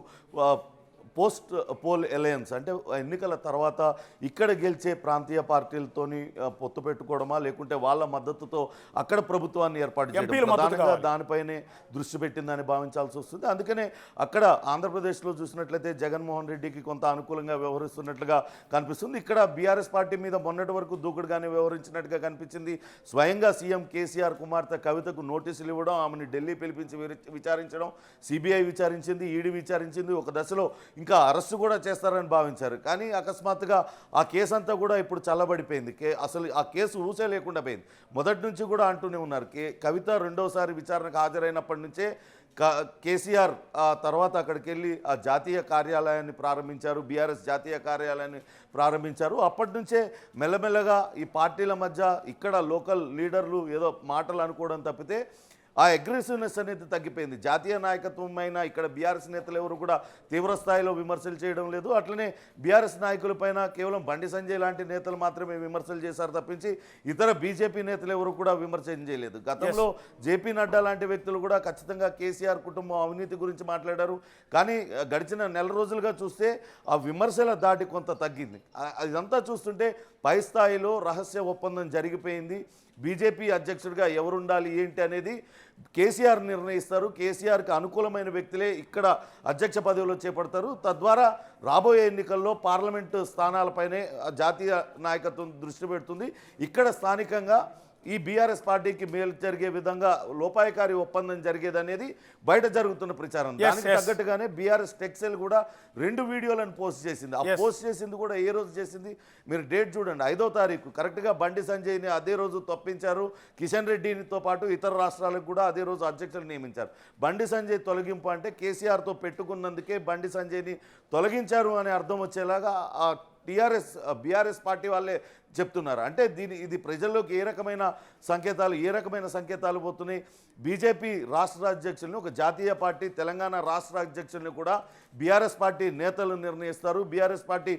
పోస్ట్ పోల్ అలయన్స్ అంటే ఎన్నికల తర్వాత ఇక్కడ గెలిచే ప్రాంతీయ పార్టీలతోని పొత్తు పెట్టుకోవడమా, లేకుంటే వాళ్ళ మద్దతుతో అక్కడ ప్రభుత్వాన్ని ఏర్పాటు చేయడం, ప్రధానంగా దానిపైనే దృష్టి పెట్టిందని భావించాల్సి వస్తుంది. అందుకనే అక్కడ ఆంధ్రప్రదేశ్లో చూసినట్లయితే జగన్మోహన్ రెడ్డికి కొంత అనుకూలంగా వ్యవహరిస్తున్నట్లుగా కనిపిస్తుంది. ఇక్కడ బీఆర్ఎస్ పార్టీ మీద మొన్నటి వరకు దూకుడుగానే వ్యవహరించినట్టుగా కనిపించింది. స్వయంగా సీఎం కేసీఆర్ కుమార్తె కవితకు నోటీసులు ఇవ్వడం, ఆమెను ఢిల్లీ పిలిపించి విచారించడం, సిబిఐ విచారించింది, ఈడీ విచారించింది. ఒక దశలో ఇంకా అరెస్టు కూడా చేస్తారని భావించారు. కానీ అకస్మాత్తుగా ఆ కేసు అంతా కూడా ఇప్పుడు చల్లబడిపోయింది. అసలు ఆ కేసు ఊసే లేకుండా పోయింది. మొదటి నుంచి కూడా అంటూనే ఉన్నారు. కవిత రెండోసారి విచారణకు హాజరైనప్పటి నుంచే కేసీఆర్ తర్వాత అక్కడికి వెళ్ళి ఆ జాతీయ కార్యాలయాన్ని ప్రారంభించారు, బీఆర్ఎస్ జాతీయ కార్యాలయాన్ని ప్రారంభించారు. అప్పటి నుంచే మెల్లమెల్లగా ఈ పార్టీల మధ్య ఇక్కడ లోకల్ లీడర్లు ఏదో మాటలు అనుకోవడం తప్పితే ఆ అగ్రెసివ్నెస్ అనేది తగ్గిపోయింది. జాతీయ నాయకత్వం అయినా ఇక్కడ బీఆర్ఎస్ నేతలు ఎవరు కూడా తీవ్ర స్థాయిలో విమర్శలు చేయడం లేదు. అట్లనే బీఆర్ఎస్ నాయకులపైన కేవలం బండి సంజయ్ లాంటి నేతలు మాత్రమే విమర్శలు చేశారు తప్పించి ఇతర బీజేపీ నేతలు ఎవరు కూడా విమర్శనం చేయలేదు. గతంలో జేపీ నడ్డా లాంటి వ్యక్తులు కూడా ఖచ్చితంగా కేసీఆర్ కుటుంబం అవినీతి గురించి మాట్లాడారు. కానీ గడిచిన నెల రోజులుగా చూస్తే ఆ విమర్శల దాటి కొంత తగ్గింది. ఇదంతా చూస్తుంటే పై స్థాయిలో రహస్య ఒప్పందం జరిగిపోయింది. బీజేపీ అధ్యక్షుడిగా ఎవరుండాలి ఏంటి అనేది కేసీఆర్ నిర్ణయిస్తారు. కేసీఆర్కి అనుకూలమైన వ్యక్తులే ఇక్కడ అధ్యక్ష పదవిలో చేపడతారు. తద్వారా రాబోయే ఎన్నికల్లో పార్లమెంటు స్థానాలపైనే జాతీయ నాయకత్వం దృష్టి పెడుతుంది. ఇక్కడ స్థానికంగా ఈ బీఆర్ఎస్ పార్టీకి మేలు జరిగే విధంగా లోపాయకారి ఒప్పందం జరిగేదనేది బయట జరుగుతున్న ప్రచారం. దానికి తగ్గట్టుగానే బీఆర్ఎస్ టెక్సెల్ కూడా 2 వీడియోలను పోస్ట్ చేసింది. ఆ పోస్ట్ చేసింది కూడా ఏ రోజు చేసింది మీరు డేట్ చూడండి, 5వ తారీఖు కరెక్ట్గా బండి సంజయ్ని అదే రోజు తప్పించారు. కిషన్ రెడ్డితో పాటు ఇతర రాష్ట్రాలకు కూడా అదే రోజు అధ్యక్షులు నియమించారు. బండి సంజయ్ తొలగింపు అంటే కేసీఆర్తో పెట్టుకున్నందుకే బండి సంజయ్ని తొలగించారు అనే అర్థం వచ్చేలాగా ఆ బీఆర్ఎస్ పార్టీ వాళ్ళే చెప్తున్నారు. అంటే ఇది ప్రజల్లోకి ఏ రకమైన సంకేతాలు పోతున్నాయి. బీజేపీ రాష్ట్ర అధ్యక్షుల్ని, ఒక జాతీయ పార్టీ తెలంగాణ రాష్ట్ర అధ్యక్షుల్ని కూడా బీఆర్ఎస్ పార్టీ నేతలు నిర్ణయిస్తారు. బీఆర్ఎస్ పార్టీ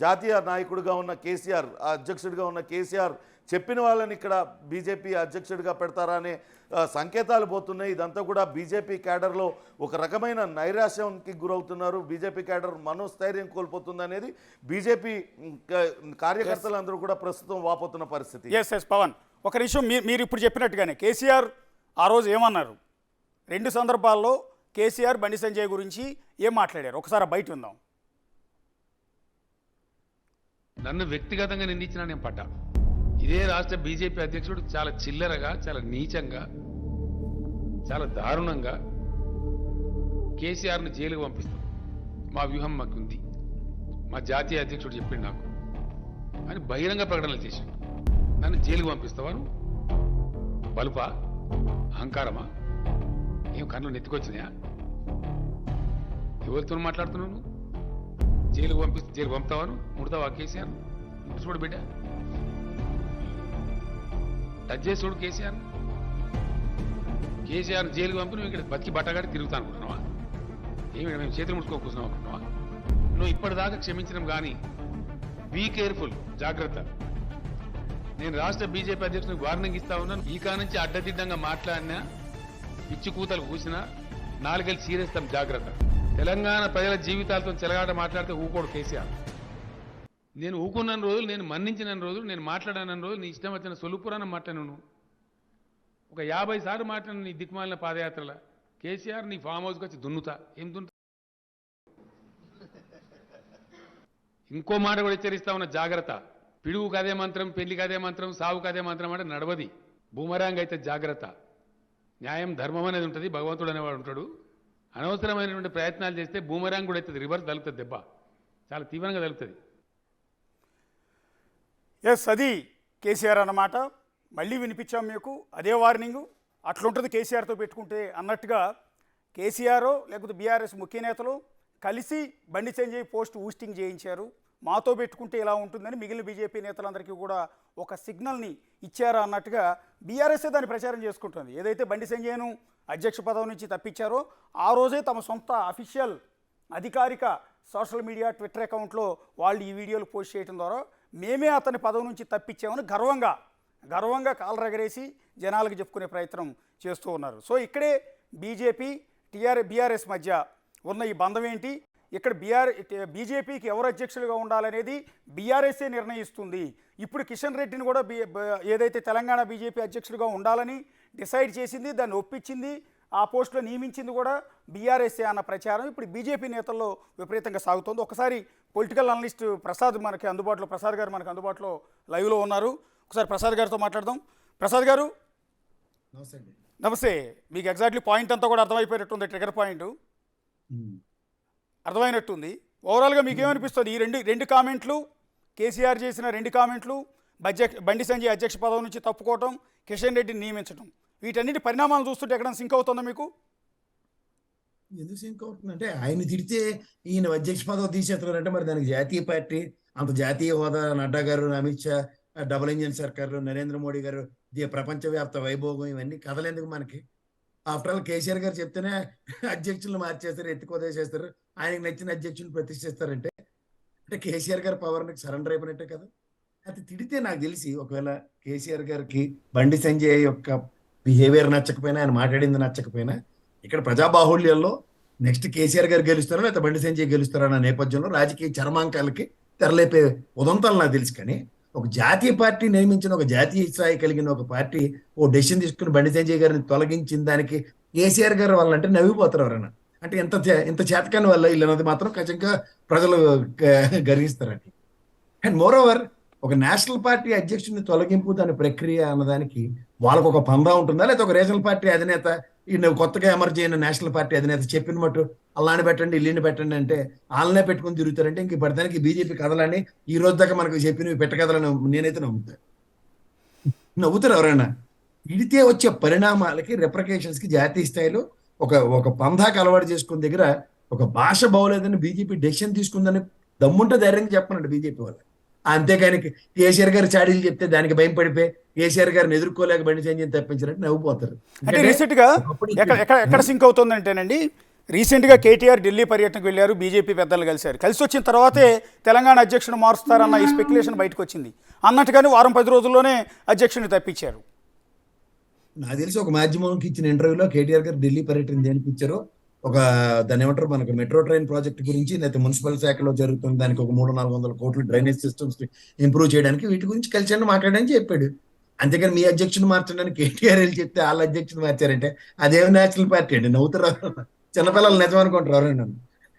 జాతీయ నాయకుడిగా ఉన్న కేసీఆర్, అధ్యక్షుడిగా ఉన్న కేసీఆర్ చెప్పిన వాళ్ళని ఇక్కడ బీజేపీ అధ్యక్షుడిగా పెడతారా అనే సంకేతాలు పోతున్నాయి. ఇదంతా కూడా బీజేపీ క్యాడర్లో ఒక రకమైన నైరాశ్యానికి గురవుతున్నారు. బీజేపీ క్యాడర్ మనోస్థైర్యం కోల్పోతుంది అనేది బీజేపీ కార్యకర్తలందరూ కూడా ప్రస్తుతం వాపోతున్న పరిస్థితి. ఎస్ పవన్, ఒక నిమిషం, మీరు ఇప్పుడు చెప్పినట్టుగానే కేసీఆర్ ఆ రోజు ఏమన్నారు? 2 సందర్భాల్లో కేసీఆర్ బండి సంజయ్ గురించి ఏం మాట్లాడారు ఒకసారి బయట ఉందాం. నన్ను వ్యక్తిగతంగా నిందించినా నేను పడ్డా. ఇదే రాష్ట్ర బీజేపీ అధ్యక్షుడు చాలా చిల్లరగా, చాలా నీచంగా, చాలా దారుణంగా కేసీఆర్ని జైలుకు పంపిస్తాం, మా వ్యూహం మాకుంది, మా జాతీయ అధ్యక్షుడు చెప్పిండు నాకు అని బహిరంగ ప్రకటనలు చేశాడు. నన్ను జైలుకు పంపిస్తావాను? బలుపా? అహంకారమా? ఏం కన్నులు నెత్తికొచ్చినాయా? ఎవరితో మాట్లాడుతున్నావు? జైలు పంపుతావాను? ముడతావా కేసీఆర్? చూడు బిడ్డ, టచ్ చేసి చూడు కేసీఆర్ జైలుకు పంపి నువ్వు ఇక్కడ బతికి బట్టగాడి తిరుగుతా అనుకుంటున్నావా? ఏమి మేము చేతులు ముడుచుకోకూర్చున్నావు అనుకుంటున్నావా? నువ్వు ఇప్పటిదాకా క్షమించడం కానీ బీ కేర్ఫుల్, జాగ్రత్త. నేను రాష్ట్ర బీజేపీ అధ్యక్షునికి వార్నింగ్ ఇస్తా ఉన్నాను. ఈ కా నుంచి అడ్డదిడ్డంగా మాట్లాడినా, పిచ్చి కూతలు కూసినా 4 సీరియస్తాం, జాగ్రత్త. తెలంగాణ ప్రజల జీవితాలతో చెలగాట మాట్లాడితే ఊకోడు కేసీఆర్. నేను ఊకున్న రోజులు, నేను మన్నించిన రోజులు, నేను మాట్లాడిన రోజులు నీ ఇష్టం వచ్చిన సొలుపురాన్ని మాట్లాడాను. ఒక 50 సార్లు మాట్లాడిన నీ దిక్మాలిన పాదయాత్రల కేసీఆర్ నీ ఫామ్ హౌస్కి వచ్చి దున్నుతా. ఏం దున్నుతా? ఇంకో మాట కూడా హెచ్చరిస్తా ఉన్న, జాగ్రత్త. పిడుగుకు అదే మంత్రం, పెళ్లికి అదే మంత్రం, సావుకు అదే మంత్రం అంటే నడవది. బూమరాంగ్ అయితే జాగ్రత్త. న్యాయం, ధర్మం అనేది ఉంటుంది, భగవంతుడు అనేవాడు ఉంటాడు. అనవసరమైనటువంటి ప్రయత్నాలు చేస్తే బూమరాంగ్ కూడా అవుతుంది, రివర్స్ తలుపుతుంది, దెబ్బ చాలా తీవ్రంగా తలుపుతుంది. ఎస్, అది కేసీఆర్ అన్నమాట. మళ్ళీ వినిపించాం మీకు అదే వార్నింగు. అట్లుంటుంది కేసీఆర్తో పెట్టుకుంటే అన్నట్టుగా కేసీఆర్ లేకపోతే బీఆర్ఎస్ ముఖ్య నేతలు కలిసి బండి సంజయ్ పోస్ట్ ఊస్టింగ్ చేయించారు. మాతో పెట్టుకుంటే ఇలా ఉంటుందని మిగిలిన బీజేపీ నేతలందరికీ కూడా ఒక సిగ్నల్ని ఇచ్చారా అన్నట్టుగా బీఆర్ఎస్ఏ దాన్ని ప్రచారం చేసుకుంటుంది. ఏదైతే బండి సంజయ్ను అధ్యక్ష పదవి నుంచి తప్పించారో ఆ రోజే తమ సొంత అఫీషియల్ అధికారిక సోషల్ మీడియా ట్విట్టర్ అకౌంట్లో వాళ్ళు ఈ వీడియోలు పోస్ట్ చేయడం ద్వారా మేమే అతని పదవి నుంచి తప్పించామని గర్వంగా కాలరగరేసి జనాలకు చెప్పుకునే ప్రయత్నం చేస్తూ ఉన్నారు. సో ఇక్కడే బీజేపీ బీఆర్ఎస్ మధ్య ఉన్న ఈ బంధం ఏంటి? ఇక్కడ బీజేపీకి ఎవరు అధ్యక్షులుగా ఉండాలనేది బీఆర్ఎస్ఏ నిర్ణయిస్తుంది. ఇప్పుడు కిషన్ రెడ్డిని కూడా ఏదైతే తెలంగాణ బీజేపీ అధ్యక్షులుగా ఉండాలని డిసైడ్ చేసింది, దాన్ని ఒప్పించింది, ఆ పోస్టులో నియమించింది కూడా బీఆర్ఎస్ఏ అన్న ప్రచారం ఇప్పుడు బీజేపీ నేతల్లో విపరీతంగా సాగుతోంది. ఒకసారి పొలిటికల్ అనలిస్ట్ ప్రసాద్ గారు మనకి అందుబాటులో లైవ్లో ఉన్నారు. ఒకసారి ప్రసాద్ గారితో మాట్లాడదాం. ప్రసాద్ గారు నమస్తే. మీకు ఎగ్జాక్ట్లీ పాయింట్ అంతా కూడా అర్థమైపోయినట్టుంది, ట్రిగర్ పాయింట్. అర్థమైనట్టుంది. ఓవరాల్గా మీకు ఏమనిపిస్తుంది ఈ రెండు కామెంట్లు, కేసీఆర్ చేసిన 2 కామెంట్లు, బండి సంజయ్ అధ్యక్ష పదవి నుంచి తప్పుకోవటం, కిషన్ రెడ్డిని నియమించడం, వీటన్నిటి పరిణామాలు చూస్తుంటే ఎక్కడ సింక్ అవుతుందా మీకు? ఎందుకు సింక్ అవుతుందంటే ఆయన తిడితే ఈయన అధ్యక్ష పదవి తీసేస్తున్నారంటే మరి దానికి జాతీయ పార్టీ అంత జాతీయ హోదా, నడ్డా గారు, అమిత్ షా, డబుల్ ఇంజిన్ సర్కారు, నరేంద్ర మోడీ గారు, ప్రపంచవ్యాప్త వైభోగం, ఇవన్నీ కథలేందుకు మనకి? ఆఫ్టర్ ఆల్ కేసీఆర్ గారు చెప్తేనే అధ్యక్షులను మార్చేస్తారు, ఎత్తుకోదేసేస్తారు, ఆయనకు నచ్చిన అధ్యక్షులు ప్రతిష్ఠిస్తారంటే అంటే కేసీఆర్ గారి పవర్ని సరెండర్ అయిపోయినట్టే కదా. అది తిడితే నాకు తెలిసి ఒకవేళ కేసీఆర్ గారికి బండి సంజయ్ యొక్క బిహేవియర్ నచ్చకపోయినా, ఆయన మాట్లాడింది నచ్చకపోయినా, ఇక్కడ ప్రజాబాహుళ్యంలో నెక్స్ట్ కేసీఆర్ గారు గెలుస్తారా లేకపోతే బండి సంజయ్ గెలుస్తారా అన్న నేపథ్యంలో రాజకీయ చరమాంకాలకి తెరలేపే ఉదంతాలు నాకు తెలుసు. కానీ ఒక జాతీయ పార్టీ నియమించిన, ఒక జాతీయ స్థాయి కలిగిన ఒక పార్టీ ఓ డెసిషన్ తీసుకుని బండి సంజయ్ గారిని తొలగించిన దానికి కేసీఆర్ గారు వాళ్ళంటే నవ్విపోతారు ఎవరైనా. అంటే ఇంత చేతకాని వల్ల వీళ్ళన్నది మాత్రం ఖచ్చితంగా ప్రజలు గర్విస్తారండి. అండ్ మోర్ ఓవర్ ఒక నేషనల్ పార్టీ అధ్యక్షుడిని తొలగింపు దాని ప్రక్రియ అన్నదానికి వాళ్ళకు ఒక పందా ఉంటుందా, లేదా ఒక రీజనల్ పార్టీ అధినేత కొత్తగా ఎమర్జ్ అయిన నేషనల్ పార్టీ అధినేత చెప్పిన మట్టు అల్లాని పెట్టండి, ఇల్లుని పెట్టండి అంటే వాళ్ళనే పెట్టుకుని తిరుగుతారంటే ఇంక పడతానికి బీజేపీ కథలని ఈ రోజు దాకా మనకు చెప్పినవి పెట్టకథలని నేనైతే నవ్వుతారు ఎవరైనా. ఇడితే వచ్చే పరిణామాలకి, రెప్రికేషన్స్ కి జాతీయ స్థాయిలో ఒక పందాకి అలవాటు చేసుకున్న దగ్గర ఒక భాష బాగోలేదని బీజేపీ డెసిషన్ తీసుకుందని దమ్ముంటే ధైర్యంగా చెప్పనండి బీజేపీ వాళ్ళు. అంతేకాని కేసీఆర్ గారు చాడీలు చెప్తే దానికి భయం పడిపోయి కేసీఆర్ గారిని ఎదుర్కోలేక బండి సంజయ్ తప్పించారంటే నవ్వుపోతారు. అంటే రీసెంట్గా ఎక్కడ సింక్ అవుతుందంటేనండి, రీసెంట్గా కేటీఆర్ ఢిల్లీ పర్యటనకు వెళ్ళారు, బీజేపీ పెద్దలు కలిసి వచ్చిన తర్వాతే తెలంగాణ అధ్యక్షుడు మారుస్తారన్న ఈ స్పెక్యులేషన్ బయటకు వచ్చింది. అన్నట్టుగానే వారం 10 రోజుల్లోనే అధ్యక్షుడిని తప్పించారు. నాకు తెలిసి ఒక మాధ్యమంకి ఇచ్చిన ఇంటర్వ్యూలో కేటీఆర్ గారు ఢిల్లీ పర్యటన దేనికి ఇచ్చారో, దాని ఏమంటారు, మనకు మెట్రో ట్రైన్ ప్రాజెక్ట్ గురించి, లేకపోతే మున్సిపల్ శాఖలో జరుగుతుంది దానికి ఒక 300-400 కోట్లు డ్రైనేజ్ సిస్టమ్స్ ఇంప్రూవ్ చేయడానికి, వీటి గురించి కలిసి మాట్లాడడానికి చెప్పాడు. అంతేకాని మీ అధ్యక్షుని మార్చడానికి కేటీఆర్ వెళ్ళి చెప్తే వాళ్ళ అధ్యక్షుని మార్చారంటే అదేమో నేషనల్ పార్టీ అండి. నవ్వుతారు చిన్నపిల్లలు, నిజం అనుకుంటారు ఎవరైనా.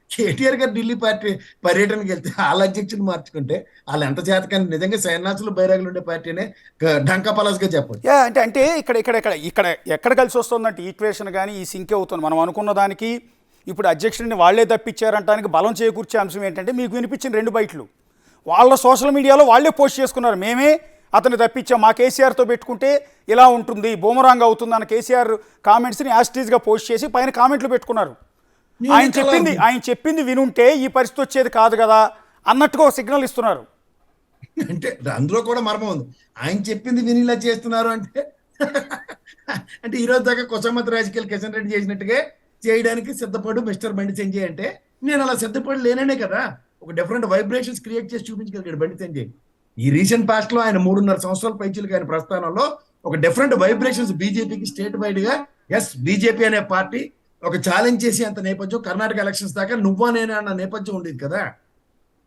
కేటీఆర్ గారు ఢిల్లీ పార్టీ పర్యటనకి వెళ్తే వాళ్ళ అధ్యక్షుని మార్చుకుంటే వాళ్ళు ఎంత చేతకాని, నిజంగా సైన్యాసులు బైరాగులు ఉండే పార్టీనే డంకా పలాస్గా చెప్పండి. అంటే ఇక్కడ ఎక్కడ కలిసి వస్తుందంటే ఈక్వేషన్ కానీ ఈ సింక్ అవుతుంది. మనం అనుకున్న దానికి ఇప్పుడు అధ్యక్షుడిని వాళ్లే తప్పించారంటానికి బలం చేకూర్చే అంశం ఏంటంటే, మీకు వినిపించిన 2 బయట్లు వాళ్ళ సోషల్ మీడియాలో వాళ్లే పోస్ట్ చేసుకున్నారు. మేమే అతన్ని తప్పించాం, మా కేసీఆర్తో పెట్టుకుంటే ఇలా ఉంటుంది, బూమరాంగ్ అవుతుంది అన్న కేసీఆర్ కామెంట్స్ని యాస్టీజ్గా పోస్ట్ చేసి పైన కామెంట్లు పెట్టుకున్నారు. ఆయన చెప్పింది వినుంటే ఈ పరిస్థితి వచ్చేది కాదు కదా అన్నట్టుగా ఒక సిగ్నల్ ఇస్తున్నారు. అంటే అందులో కూడా మర్మం ఉంది. ఆయన చెప్పింది వినిలా చేస్తున్నారు అంటే ఈరోజు దాకా కొసమత్ రాజకీయాలు కిషన్ రెడ్డి చేసినట్టుగా చేయడానికి సిద్ధపడు మిస్టర్ బండి సంజయ్ అంటే నేను అలా సిద్ధపడి లేననే కదా. ఒక డిఫరెంట్ వైబ్రేషన్స్ క్రియేట్ చేసి చూపించగలిగాడు బండి సంజయ్. ఈ రీసెంట్ పాస్ట్ లో ఆయన 3.5 సంవత్సరాల పైచీలకు ఆయన ప్రస్థానంలో ఒక డిఫరెంట్ వైబ్రేషన్స్ బీజేపీకి స్టేట్ వైడ్ గా, బీజేపీ అనే పార్టీ ఒక ఛాలెంజ్ చేసి అంత నేపథ్యం, కర్ణాటక ఎలక్షన్స్ దాకా నువ్వా నేనా అన్న నేపథ్యం ఉండేది కదా.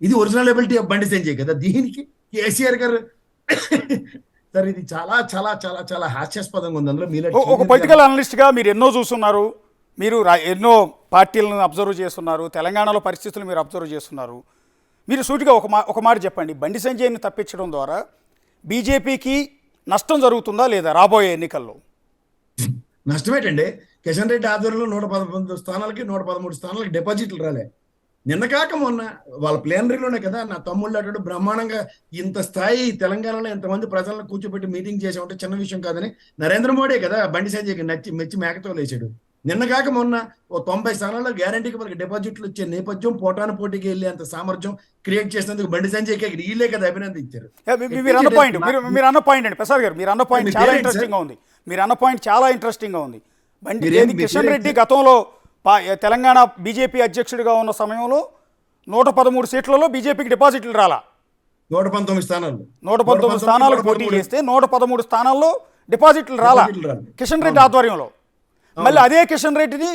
ఇది original ability of Bandi Sanjay కదా. దీనికి కేసీఆర్ గారు సార్ ఇది చాలా చాలా చాలా చాలా హాస్యాస్పదంగా ఉంది. అందులో ఒక పొలిటికల్ అనలిస్ట్ గా మీరు ఎన్నో చూస్తున్నారు, మీరు ఎన్నో పార్టీలను అబ్జర్వ్ చేస్తున్నారు, తెలంగాణలో పరిస్థితులు మీరు అబ్జర్వ్ చేస్తున్నారు. మీరు సూటిగా ఒక మాట చెప్పండి, బండి సంజయ్ని తప్పించడం ద్వారా బీజేపీకి నష్టం జరుగుతుందా లేదా రాబోయే ఎన్నికల్లో? నష్టమేటండి. కిషన్ రెడ్డి ఆధ్వర్యంలో 111 స్థానాలకి 113 స్థానాలకి డిపాజిట్లు రాలే. నిన్న కాక మొన్న వాళ్ళ ప్లేనరీలోనే కదా నా తమ్ముళ్ళు అటు బ్రహ్మాండంగా ఇంత స్థాయి తెలంగాణలో ఎంతమంది ప్రజలను కూర్చోబెట్టి మీటింగ్ చేసామంటే చిన్న విషయం కాదని నరేంద్ర మోడీ కదా బండి సంజయ్కి మెచ్చి మేకతో లేచాడు. నిన్న కాక మొన్న ఓ 90 స్థానాల్లో గ్యారంటీకి మనకి డిపాజిట్లు వచ్చే నేపథ్యం, పోటాను పోటీకి వెళ్ళే అంత సామర్థ్యం క్రియేట్ చేసినందుకు బండి సంజయ్కి వీళ్ళే కదా అభినందించారు. మీరు అన్న పాయింట్ అండి ప్రసాద్ గారు, మీరు అన్న పాయింట్ చాలా ఇంట్రెస్టింగ్ గా ఉంది. కిషన్ రెడ్డి గతంలో తెలంగాణ బీజేపీ అధ్యక్షుడిగా ఉన్న సమయంలో 113 సీట్లలో బీజేపీకి డిపాజిట్లు రాలా. 119 స్థానాలు 119 స్థానాలకు పోటీ చేస్తే 113 స్థానాల్లో డిపాజిట్లు రాలా కిషన్ రెడ్డి ఆధ్వర్యంలో. మళ్ళీ అదే కిషన్ రెడ్డిని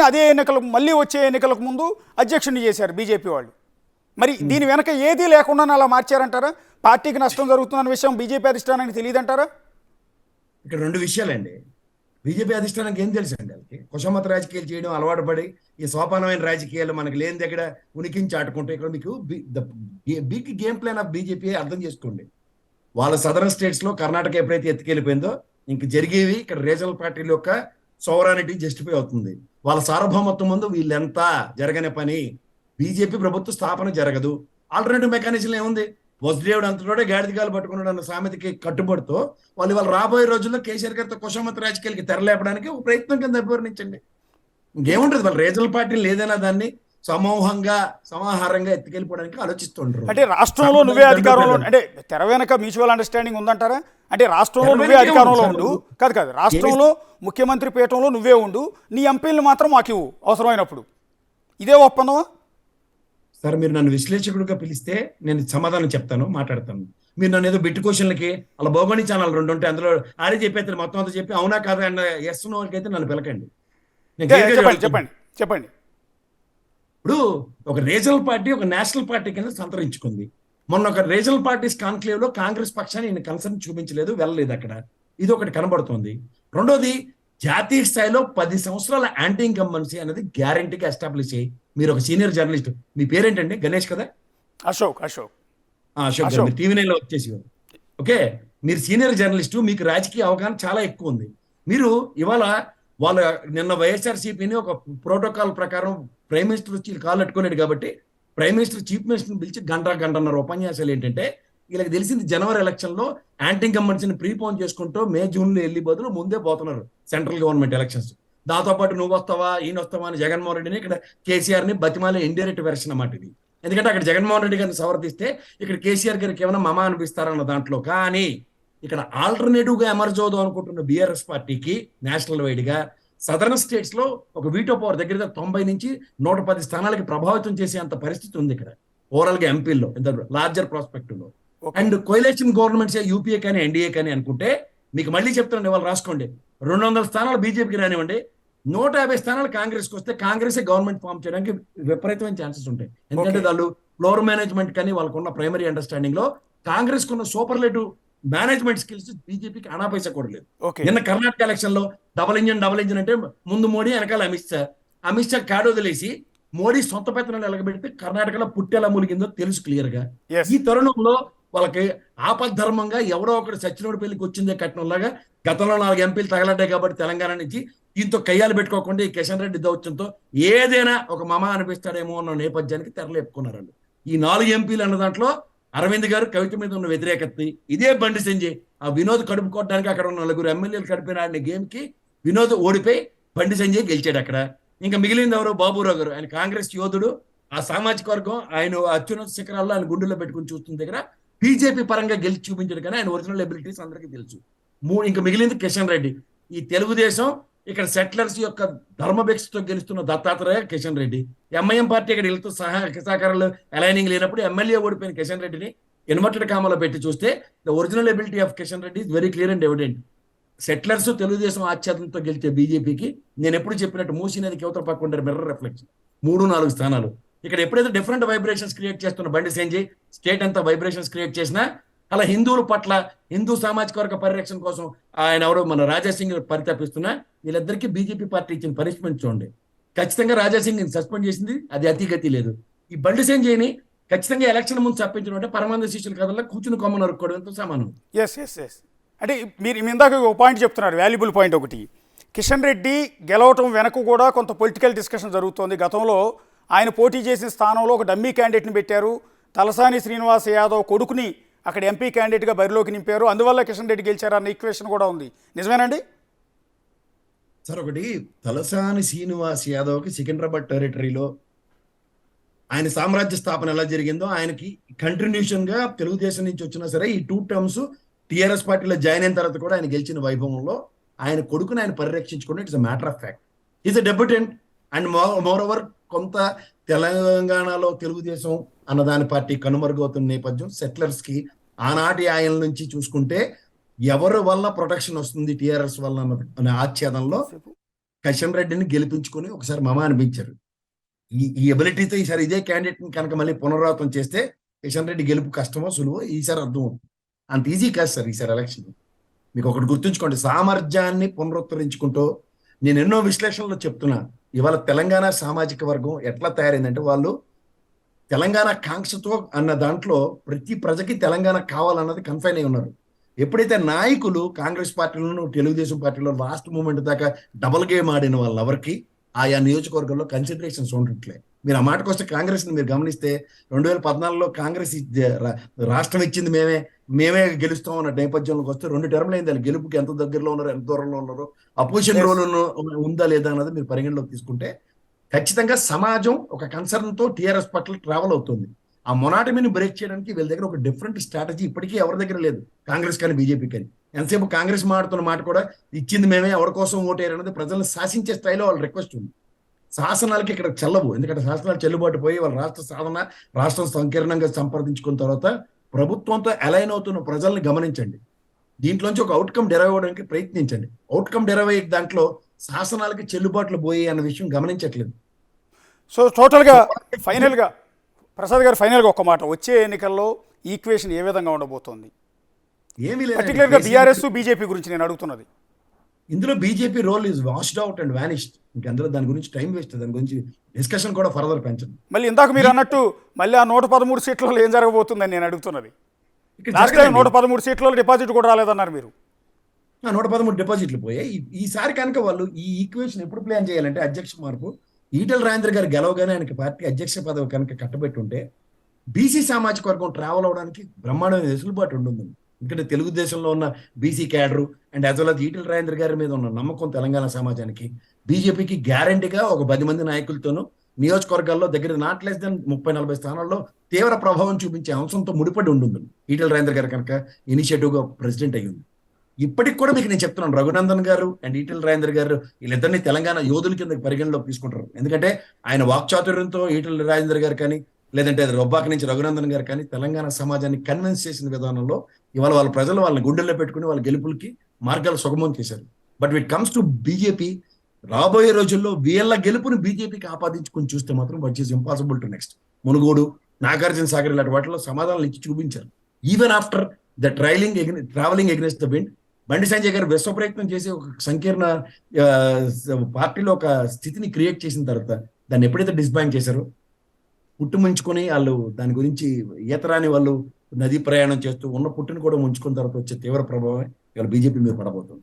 అదే ఎన్నికలకు మళ్ళీ వచ్చే ఎన్నికలకు ముందు అధ్యక్షుడిని చేశారు బీజేపీ వాళ్ళు. మరి దీని వెనక ఏదీ లేకుండా అలా మార్చారంటారా? పార్టీకి నష్టం జరుగుతున్న విషయం బీజేపీ అధిష్టానానికి తెలియదంటారా? ఇక్కడ 2 విషయాలండి. బీజేపీ అధిష్టానానికి ఏం తెలుసు అండి? వాళ్ళకి కుషమత రాజకీయాలు చేయడం అలవాటు పడి ఈ సోపానమైన రాజకీయాలు మనకి లేని దగ్గర ఉనికించి ఆడుకుంటే ఇక్కడ మీకు big game plan of BJP అర్థం చేసుకోండి. వాళ్ళ సదరన్ స్టేట్స్ లో కర్ణాటక ఎప్పుడైతే ఎత్తుకెళ్ళిపోయిందో ఇంక జరిగేవి ఇక్కడ రీజనల్ పార్టీల యొక్క సోవరానిటీ జస్టిఫై అవుతుంది. వాళ్ళ సార్వభౌమత్వం ముందు వీళ్ళెంత జరగని పని. బీజేపీ ప్రభుత్వ స్థాపన జరగదు. ఆల్టర్నేటివ్ మెకానిజం ఏముంది? వసుదేవుడు అంతటోడే గాడిదకాలు పట్టుకున్నాడు అన్న సామెతకి కట్టుబడుతూ వాళ్ళు రాబోయే రోజుల్లో కేసీఆర్ గారితో కుషమత రాజకీయాలకి తెరలేపడానికి ఒక ప్రయత్నం కింద అభివర్ణించండి. ఇంకేముంటుంది? వాళ్ళ రీజనల్ పార్టీలు ఏదైనా దాన్ని సమాహారంగా ఎత్తుకెళ్ళిపోవడానికి ఆలోచిస్తుంటారు. అంటే రాష్ట్రంలో నువ్వే అధికారంలో, అంటే తెర వెనక మ్యూచువల్ అండర్స్టాండింగ్ ఉందంటారా? అంటే రాష్ట్రంలో నువ్వే అధికారంలో ఉండు, కాదు రాష్ట్రంలో ముఖ్యమంత్రి పీఠంలో నువ్వే ఉండు, నీ ఎంపీలను మాత్రం మాకు ఇవ్వు అవసరమైనప్పుడు, ఇదే ఒప్పందమా? సార్, మీరు నన్ను విశ్లేషకుడిగా పిలిస్తే నేను సమాధానం చెప్తాను, మాట్లాడతాను. మీరు నన్ను ఏదో బిట్ క్వశ్చన్లకి అలా భౌగోళిక ఛానల్ 2 ఉంటే అందులో ఆడే చెప్పేస్తారు మొత్తం అంతా చెప్పి అవునా కాదా అన్న ఎస్ నో అయితే నన్ను పిలకండి. నేను clear గా చెప్పండి చెప్తాను. చెప్పండి చెప్పండి. ఇప్పుడు ఒక రీజనల్ పార్టీ ఒక నేషనల్ పార్టీ కింద సంతరించుకుంది. మొన్న ఒక రీజనల్ పార్టీస్ కాన్క్లేవ్ లో కాంగ్రెస్ పక్షాన్ని ఈయన కన్సర్న్ చూపించలేదు, వెళ్ళలేదు అక్కడ. ఇది ఒకటి కనబడుతుంది. రెండోది, జాతీయ స్థాయిలో 10 సంవత్సరాల యాంటీ ఇన్కంబెన్సీ అనేది గ్యారంటీగా ఎస్టాబ్లిష్ అయ్యి, మీరు ఒక సీనియర్ జర్నలిస్ట్, మీ పేరేంటండి? గణేష్ కదా? అశోక్ అశోక్ గారు, మీరు టీవీ9 లో వచ్చేసి, ఓకే, మీరు సీనియర్ జర్నలిస్టు, మీకు రాజకీయ అవగాహన చాలా ఎక్కువ ఉంది. మీరు ఇవాళ వాళ్ళ నిన్న వైఎస్ఆర్సీపీని ఒక ప్రోటోకాల్ ప్రకారం ప్రైమ్ మినిస్టర్ వచ్చి కాళ్ళు పెట్టుకోలేడు కాబట్టి ప్రైమ్ మినిస్టర్ చీఫ్ మినిస్టర్ని పిలిచి గంటన్నర ఉపన్యాసాలు ఏంటంటే, వీళ్ళకి తెలిసింది జనవరి ఎలక్షన్ లో యాంటీ ఇన్కంబెన్సీని ప్రీపోన్ చేసుకుంటూ June-లో వెళ్ళి బదులు ముందే పోతున్నారు సెంట్రల్ గవర్నమెంట్ ఎలక్షన్స్. దాంతో పాటు నువ్వు వస్తావా ఈయన వస్తావా అని జగన్మోహన్ రెడ్డిని, ఇక్కడ కేసీఆర్ ని బతిమాలే ఇండైరెక్ట్ వెర్షన్ అన్నమాట ఇది. ఎందుకంటే అక్కడ జగన్మోహన్ రెడ్డి గారిని సమర్థిస్తే ఇక్కడ కేసీఆర్ గారికి ఏమైనా మమ అనిపిస్తారన్న దాంట్లో. కానీ ఇక్కడ ఆల్టర్నేటివ్ గా ఎమర్జ్ అవుదాం అనుకుంటున్న బీఆర్ఎస్ పార్టీకి నేషనల్ వైడ్ గా సదరన్ స్టేట్స్ లో ఒక వీటో పవర్ దగ్గర 90 నుంచి 110 స్థానాలకి ప్రభావితం చేసే అంత పరిస్థితి ఉంది ఇక్కడ ఓవరాల్ గా ఎంపీల్లో, ఇంత లార్జర్ ప్రాస్పెక్టివ్ లో. అండ్ కోయిలేషన్ గవర్నమెంట్స్ యూపీఏ కానీ ఎన్డీఏ కానీ అనుకుంటే, మీకు మళ్ళీ చెప్తానండి, వాళ్ళు రాసుకోండి, 200 స్థానాలు బీజేపీకి రానివ్వండి, 150 స్థానాలు కాంగ్రెస్కి వస్తే కాంగ్రెస్ గవర్నమెంట్ ఫామ్ చేయడానికి విపరీతమైన ఛాన్సెస్ ఉంటాయి. ఎందుకంటే వాళ్ళు ఫ్లోర్ మేనేజ్మెంట్ కానీ వాళ్ళకున్న ప్రైమరీ అండర్స్టాండింగ్ లో కాంగ్రెస్ కున్న సూపర్లేటివ్ మేనేజ్మెంట్ స్కిల్స్ బీజేపీకి అనాపైసా కూడా లేదు. నిన్న కర్ణాటక ఎలక్షన్ లో డబుల్ ఇంజిన్ అంటే ముందు మోడీ, వెనకాల అమిత్ షా కాడు వదిలేసి మోడీ సొంత పెత్తనాలు ఎలగబెడితే కర్ణాటకలో పుట్టెలా ములిగిందో తెలుసు క్లియర్ గా. ఈ తరుణంలో వాళ్ళకి ఆపద్ధర్మంగా ఎవడో ఒకటి సచ్చినోడి పెళ్లికి వచ్చిందే కట్నంలాగా గతంలో 4 ఎంపీలు తగలడ్డాయి కాబట్టి తెలంగాణ నుంచి దీంతో కయ్యాలు పెట్టుకోకుండా ఈ కిషన్ రెడ్డి దౌత్యంతో ఏదైనా ఒక మమ అనిపిస్తాడేమో అన్న నేపథ్యానికి తెరలేపుకున్నారు. ఈ 4 ఎంపీలు అన్న దాంట్లో అరవింద్ గారు కవిత మీద ఉన్న వ్యతిరేకత, ఇదే బండి సంజయ్ ఆ వినోద్ కడుపు కొట్టడానికి అక్కడ ఉన్న 4 ఎమ్మెల్యేలు కడిపిన ఆడిన గేమ్ కి వినోద్ ఓడిపోయి బండి సంజయ్ గెలిచాడు అక్కడ. ఇంకా మిగిలింది ఎవరు? బాబురావు గారు, ఆయన కాంగ్రెస్ యోధుడు, ఆ సామాజిక వర్గం ఆయన అత్యున్నత శిఖరాల్లో ఆయన గుండెల్లో పెట్టుకుని చూస్తున్న దగ్గర బీజేపీ పరంగా గెలిచి చూపించాడు, కానీ ఆయన ఒరిజినల్ ఎబిలిటీస్ అందరికీ తెలుసు. ఇంకా మిగిలింది కిషన్ రెడ్డి. ఈ తెలుగుదేశం ఇక్కడ సెటిలర్స్ యొక్క ధర్మభిక్షతో గెలుస్తున్న దత్తాత్రేయ కిషన్ రెడ్డి. ఎంఐఎం పార్టీ ఇక్కడ వీళ్ళతో సహకారాలు అలైనింగ్ లేనప్పుడు ఎమ్మెల్యే ఓడిపోయిన కిషన్ రెడ్డిని ఇన్వర్టెడ్ కామాలో పెట్టి చూస్తే the original ability of Kishan Reddy is very clear and evident. Settlers Telugu Desam ఆచ్ఛాదనతో గెలిచే బీజేపీకి నేను ఎప్పుడు చెప్పినట్టు మూసీ నదికి యువతల పక్కన మిర్రర్ రిఫ్లెక్షన్ 3-4 స్థానాలు. ఇక్కడ ఎప్పుడైతే డిఫరెంట్ వైబ్రేషన్స్ క్రియేట్ చేస్తున్న బండి సంజయ్ స్టేట్ అంతా వైబ్రేషన్స్ క్రియేట్ చేసినా, అలా హిందువుల పట్ల హిందూ సామాజిక వర్గ పరిరక్షణ కోసం ఆయన ఎవరో మన రాజాసింగ్ పరితపిస్తున్నా, వీళ్ళిద్దరికీ బీజేపీ పార్టీ ఇచ్చిన పనిష్మెంట్ చూడండి. ఖచ్చితంగా రాజాసింగ్ సస్పెండ్ చేసింది, అది అతిగతి లేదు. ఈ బండి సంజయ్ని ఖచ్చితంగా ఎలక్షన్ ముందు తప్పించడం అంటే పరమానంద శిష్యుల కథల్లో కూర్చుని కొమ్మ నరుక్కోవడంతో సమానం. ఎస్ అంటే మీరు ఇందాక ఒక పాయింట్ చెప్తున్నారు, వాల్యుబుల్ పాయింట్ ఒకటి. కిషన్ రెడ్డి గెలవటం వెనక కూడా కొంత పొలిటికల్ డిస్కషన్ జరుగుతోంది. గతంలో ఆయన పోటీ చేసిన స్థానంలో ఒక డమ్మీ క్యాండిడేట్ని పెట్టారు, తలసాని శ్రీనివాస్ యాదవ్ కొడుకుని అక్కడ ఎంపీ క్యాండిడేట్గా బరిలోకి నింపారు, అందువల్ల కిషన్ రెడ్డి గెలిచారన్న ఈక్వేషన్ కూడా ఉంది. నిజమేనండి సార్? ఒకటి, తలసాని శ్రీనివాస్ యాదవ్కి సికింద్రాబాద్ టెరిటరీలో ఆయన సామ్రాజ్య స్థాపన ఎలా జరిగిందో ఆయనకి కంటిన్యూషన్ గా తెలుగుదేశం నుంచి వచ్చినా సరే ఈ 2 టర్మ్స్ టీఆర్ఎస్ పార్టీలో జాయిన్ అయిన తర్వాత కూడా ఆయన గెలిచిన వైభవంలో ఆయన కొడుకుని ఆయన పరిరక్షించుకోవడం it's a matter of fact. Is a debutante and more over కొంత తెలంగాణలో తెలుగుదేశం అన్నదాని పార్టీ కనుమరుగవుతున్న నేపథ్యం సెటిలర్స్ కి ఆనాటి ఆయన నుంచి చూసుకుంటే ఎవరి వల్ల ప్రొటెక్షన్ వస్తుంది టీఆర్ఎస్ వల్ల అనే ఆచ్ఛేదంలో కిషన్ రెడ్డిని గెలిపించుకొని ఒకసారి మమ అనిపించారు. ఈ ఎబిలిటీతో ఈసారి ఇదే క్యాండిడేట్ కనుక మళ్ళీ పునరావృతం చేస్తే కిషన్ రెడ్డి గెలుపు కష్టమో సులువో ఈసారి అర్థం అవుతుంది. అంత ఈజీ కాదు సార్ ఈసారి ఎలక్షన్. మీకు ఒకటి గుర్తుంచుకోండి, సామర్థ్యాన్ని పునరుద్ధరించుకుంటూ నేను ఎన్నో విశ్లేషణలో చెప్తున్నా. ఇవాళ తెలంగాణ సామాజిక వర్గం ఎట్లా తయారైందంటే, వాళ్ళు తెలంగాణ కాంక్షతో అన్న దాంట్లో ప్రతి ప్రజకి తెలంగాణ కావాలన్నది కన్ఫైన్ అయి ఉన్నారు. ఎప్పుడైతే నాయకులు కాంగ్రెస్ పార్టీలోను తెలుగుదేశం పార్టీలో లాస్ట్ మూమెంట్ దాకా డబుల్ గేమ్ ఆడిన వాళ్ళెవరికి ఆయా నియోజకవర్గంలో కన్సిడరేషన్స్ ఉండట్లే. మీరు ఆ మాటకు వస్తే కాంగ్రెస్ని మీరు గమనిస్తే 2014లో కాంగ్రెస్ రాష్ట్రం ఇచ్చింది మేమే గెలుస్తాం అన్న నేపథ్యంలోకి వస్తే 2 టర్మ్లు అయింది. వాళ్ళు గెలుపుకి ఎంత దగ్గరలో ఉన్నారో ఎంత దూరంలో ఉన్నారో అపోజిషన్ రోల్ ఉందా లేదా అన్నది మీరు పరిగణలోకి తీసుకుంటే ఖచ్చితంగా సమాజం ఒక కన్సర్న్ తో టీఆర్ఎస్ పట్ల ట్రావెల్ అవుతుంది. ఆ మొనాటమీని బ్రేక్ చేయడానికి వీళ్ళ దగ్గర ఒక డిఫరెంట్ స్ట్రాటజీ ఇప్పటికీ ఎవరి దగ్గర లేదు, కాంగ్రెస్ కానీ బీజేపీ కానీ. ఎంతసేపు కాంగ్రెస్ మాట్లాడుతున్న మాట కూడా ఇచ్చింది మేమే, ఎవరి కోసం ఓటేరు అనేది ప్రజలను శాసించే స్థాయిలో వాళ్ళ రిక్వెస్ట్ ఉంది. శాసనాలకి ఇక్కడ చెల్లవు, ఎందుకంటే శాసనాలు చెల్లుబాటు పోయి వాళ్ళ రాష్ట్ర సాధన రాష్ట్రం సంకీర్ణంగా సంప్రదించుకున్న తర్వాత ప్రభుత్వంతో అలైన్ అవుతున్న ప్రజల్ని గమనించండి. దీంట్లోంచి ఒక అవుట్కమ్ డెరైవ్ అవ్వడానికి ప్రయత్నించండి. అవుట్కమ్ డెరైవ్ అయ్యే దాంట్లో శాసనాలకి చెల్లుబాట్లు పోయి అన్న విషయం గమనించట్లేదు. సో టోటల్గా ఫైనల్గా ప్రసాద్ గారు ఫైనల్గా ఒక మాట, వచ్చే ఎన్నికల్లో ఈక్వేషన్ ఏ విధంగా ఉండబోతోంది? ఏమీ పర్టికులర్గా లేదు. బీఆర్ఎస్ బీజేపీ గురించి నేను అడుగుతున్నది. ఇందులో BJP role is washed out and vanished. ఇంకందులో దాని గురించి టైం వేస్ట్, దాని గురించి డిస్కషన్ కూడా ఫర్దర్ పెంచండి. మళ్ళీ ఇందాక మీరు అన్నట్టు మళ్ళీ ఆ 113 సీట్లలో ఏం జరగబోతుందని నేను అడుగుతున్నది. ఇక్కడ లాస్ట్ టైం జరగదండి. 113 సీట్లలో డిపాజిట్ కూడా రాలేదన్నారు మీరు. 113 డిపాజిట్లు పోయాయి. ఈసారి కనుక వాళ్ళు ఈ ఈక్వేషన్ ఎప్పుడు ప్లాన్ చేయాలంటే అధ్యక్ష మార్పు ఈటెల రాజేంద్ర గారు గెలవగానే ఆయనకి పార్టీ అధ్యక్ష పదవి కనుక కట్టబెట్టి ఉంటే బీసీ సామాజిక వర్గం ట్రావెల్ అవడానికి బ్రహ్మాండమైన వెసులుబాటు ఉంటుంది. ఎందుకంటే తెలుగుదేశంలో ఉన్న BC cadre and as well as Etela Rajendra గారి మీద ఉన్న నమ్మకం తెలంగాణ సమాజానికి బీజేపీకి గ్యారంటీగా ఒక 10 మంది నాయకులతోనూ నియోజకవర్గాల్లో దగ్గర నాట్ లెస్ దెన్ 30-40 స్థానాల్లో తీవ్ర ప్రభావం చూపించే అంశంతో ముడిపడి ఉంటుంది ఈటెల రాజేంద్ర గారు కనుక ఇనిషియేటివ్ గా ప్రెసిడెంట్ అయ్యింది. ఇప్పటికి కూడా మీకు నేను చెప్తున్నాను, రఘునందన్ గారు అండ్ ఈటెల రాజేంద్ర గారు వీళ్ళిద్దరిని తెలంగాణ యోధుల కింద పరిగణలోకి తీసుకుంటారు. ఎందుకంటే ఆయన వాక్చాతుర్యంతో ఈటెల రాజేంద్ర గారు కానీ లేదంటే రొబ్బాక నుంచి రఘునందన్ గారు కానీ తెలంగాణ సమాజాన్ని కన్విన్స్ చేసిన విధానంలో ఇవాళ వాళ్ళ ప్రజలు వాళ్ళని గుండెల్లో పెట్టుకుని వాళ్ళ గెలుపులకి మార్గాలు సుగమం చేశారు. But it comes to BJP, రాబోయే రోజుల్లో వీళ్ళ గెలుపుని బీజేపీకి ఆపాదించుకుని చూస్తే మాత్రం which is impossible to next. Munugode, Nagarjuna Sagar ఇలాంటి వాటిలో సమాధానాలు ఇచ్చి చూపించారు. Even after the travelling against the wind, Bandi Sanjay గారు విశ్వ ప్రయత్నం చేసి ఒక సంకీర్ణ పార్టీలో ఒక స్థితిని క్రియేట్ చేసిన తర్వాత దాన్ని ఎప్పుడైతే డిస్బ్యాండ్ చేశారో పుట్టుముంచుకొని వాళ్ళు దాని గురించి ఈతరాని వాళ్ళు నదీ ప్రయాణం చేస్తూ ఉన్న పుట్టుని కూడా ముంచుకున్న తర్వాత వచ్చే తీవ్ర ప్రభావం ఇవాళ బీజేపీ మీద పడబోతుంది.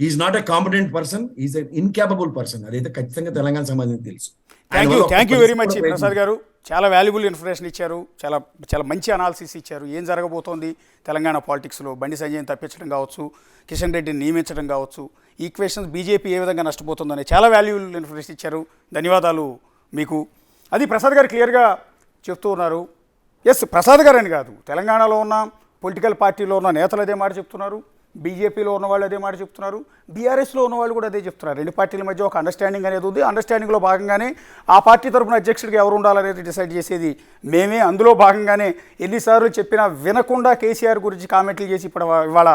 Is not a competent person, is a incapable person. అదైతే ఖచ్చితంగా తెలంగాణ సమాజం తెలుసు. Thank you very much Prasad గారు. చాలా వాల్యుబుల్ ఇన్ఫర్మేషన్ ఇచ్చారు, చాలా చాలా మంచి అనాలిసిస్ ఇచ్చారు. ఏం జరగబోతోంది తెలంగాణ పాలిటిక్స్లో, బండి సంజయ్ని తప్పించడం కావచ్చు, కిషన్ రెడ్డిని నియమించడం కావచ్చు, ఈక్వేషన్స్ బీజేపీ ఏ విధంగా నష్టపోతుందని చాలా వాల్యుబుల్ ఇన్ఫర్మేషన్ ఇచ్చారు. ధన్యవాదాలు మీకు. అది ప్రసాద్ గారు క్లియర్గా చెప్తూ ఉన్నారు. ఎస్, ప్రసాద్ గారు అని కాదు, తెలంగాణలో ఉన్న పొలిటికల్ పార్టీలో ఉన్న నేతలు అదే మాట చెప్తున్నారు, బీజేపీలో ఉన్న వాళ్ళు అదే మాట చెప్తున్నారు, బీఆర్ఎస్లో ఉన్న వాళ్ళు కూడా అదే చెప్తున్నారు. రెండు పార్టీల మధ్య ఒక అండర్స్టాండింగ్ అనేది ఉంది. అండర్స్టాండింగ్లో భాగంగానే ఆ పార్టీ తరఫున అధ్యక్షుడిగా ఎవరు ఉండాలనేది డిసైడ్ చేసేది మేమే. అందులో భాగంగానే ఎన్నిసార్లు చెప్పినా వినకుండా కేసీఆర్ గురించి కామెంట్లు చేసి ఇప్పుడు ఇవాళ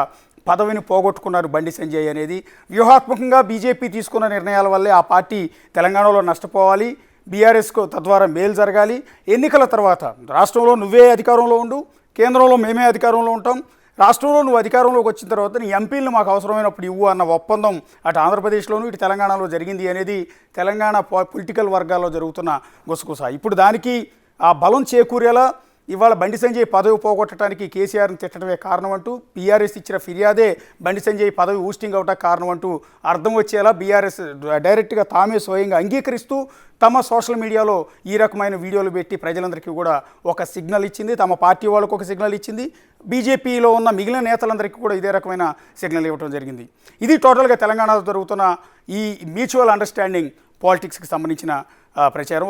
పదవిని పోగొట్టుకున్నారు బండి సంజయ్ అనేది. వ్యూహాత్మకంగా బీజేపీ తీసుకున్న నిర్ణయాల వల్లే ఆ పార్టీ తెలంగాణలో నష్టపోవాలి, బీఆర్ఎస్కు తద్వారా మేలు జరగాలి. ఎన్నికల తర్వాత రాష్ట్రంలో నువ్వే అధికారంలో ఉండు, కేంద్రంలో మేమే అధికారంలో ఉంటాం, రాష్ట్రంలో నువ్వు అధికారంలోకి వచ్చిన తర్వాత నీ ఎంపీలను మాకు అవసరమైనప్పుడు ఇవ్వు అన్న ఒప్పందం అటు ఆంధ్రప్రదేశ్లోనూ ఇటు తెలంగాణలో జరిగింది అనేది తెలంగాణ పొలిటికల్ వర్గాల్లో జరుగుతున్న గుసగుస. ఇప్పుడు దానికి ఆ బలం చేకూరేలా ఇవాళ బండి సంజయ్ పదవి పోగొట్టడానికి కేసీఆర్ని తిట్టడమే కారణం అంటూ, బీఆర్ఎస్ ఇచ్చిన ఫిర్యాదే బండి సంజయ్ పదవి ఊస్టింగ్ అవటానికి కారణం అంటూ అర్థం వచ్చేలా బీఆర్ఎస్ డైరెక్ట్గా తామే స్వయంగా అంగీకరిస్తూ తమ సోషల్ మీడియాలో ఈ రకమైన వీడియోలు పెట్టి ప్రజలందరికీ కూడా ఒక సిగ్నల్ ఇచ్చింది, తమ పార్టీ వాళ్ళకు ఒక సిగ్నల్ ఇచ్చింది, బీజేపీలో ఉన్న మిగిలిన నేతలందరికీ కూడా ఇదే రకమైన సిగ్నల్ ఇవ్వడం జరిగింది. ఇది టోటల్గా తెలంగాణలో జరుగుతున్న ఈ మ్యూచువల్ అండర్స్టాండింగ్ పాలిటిక్స్కి సంబంధించిన ప్రచారం.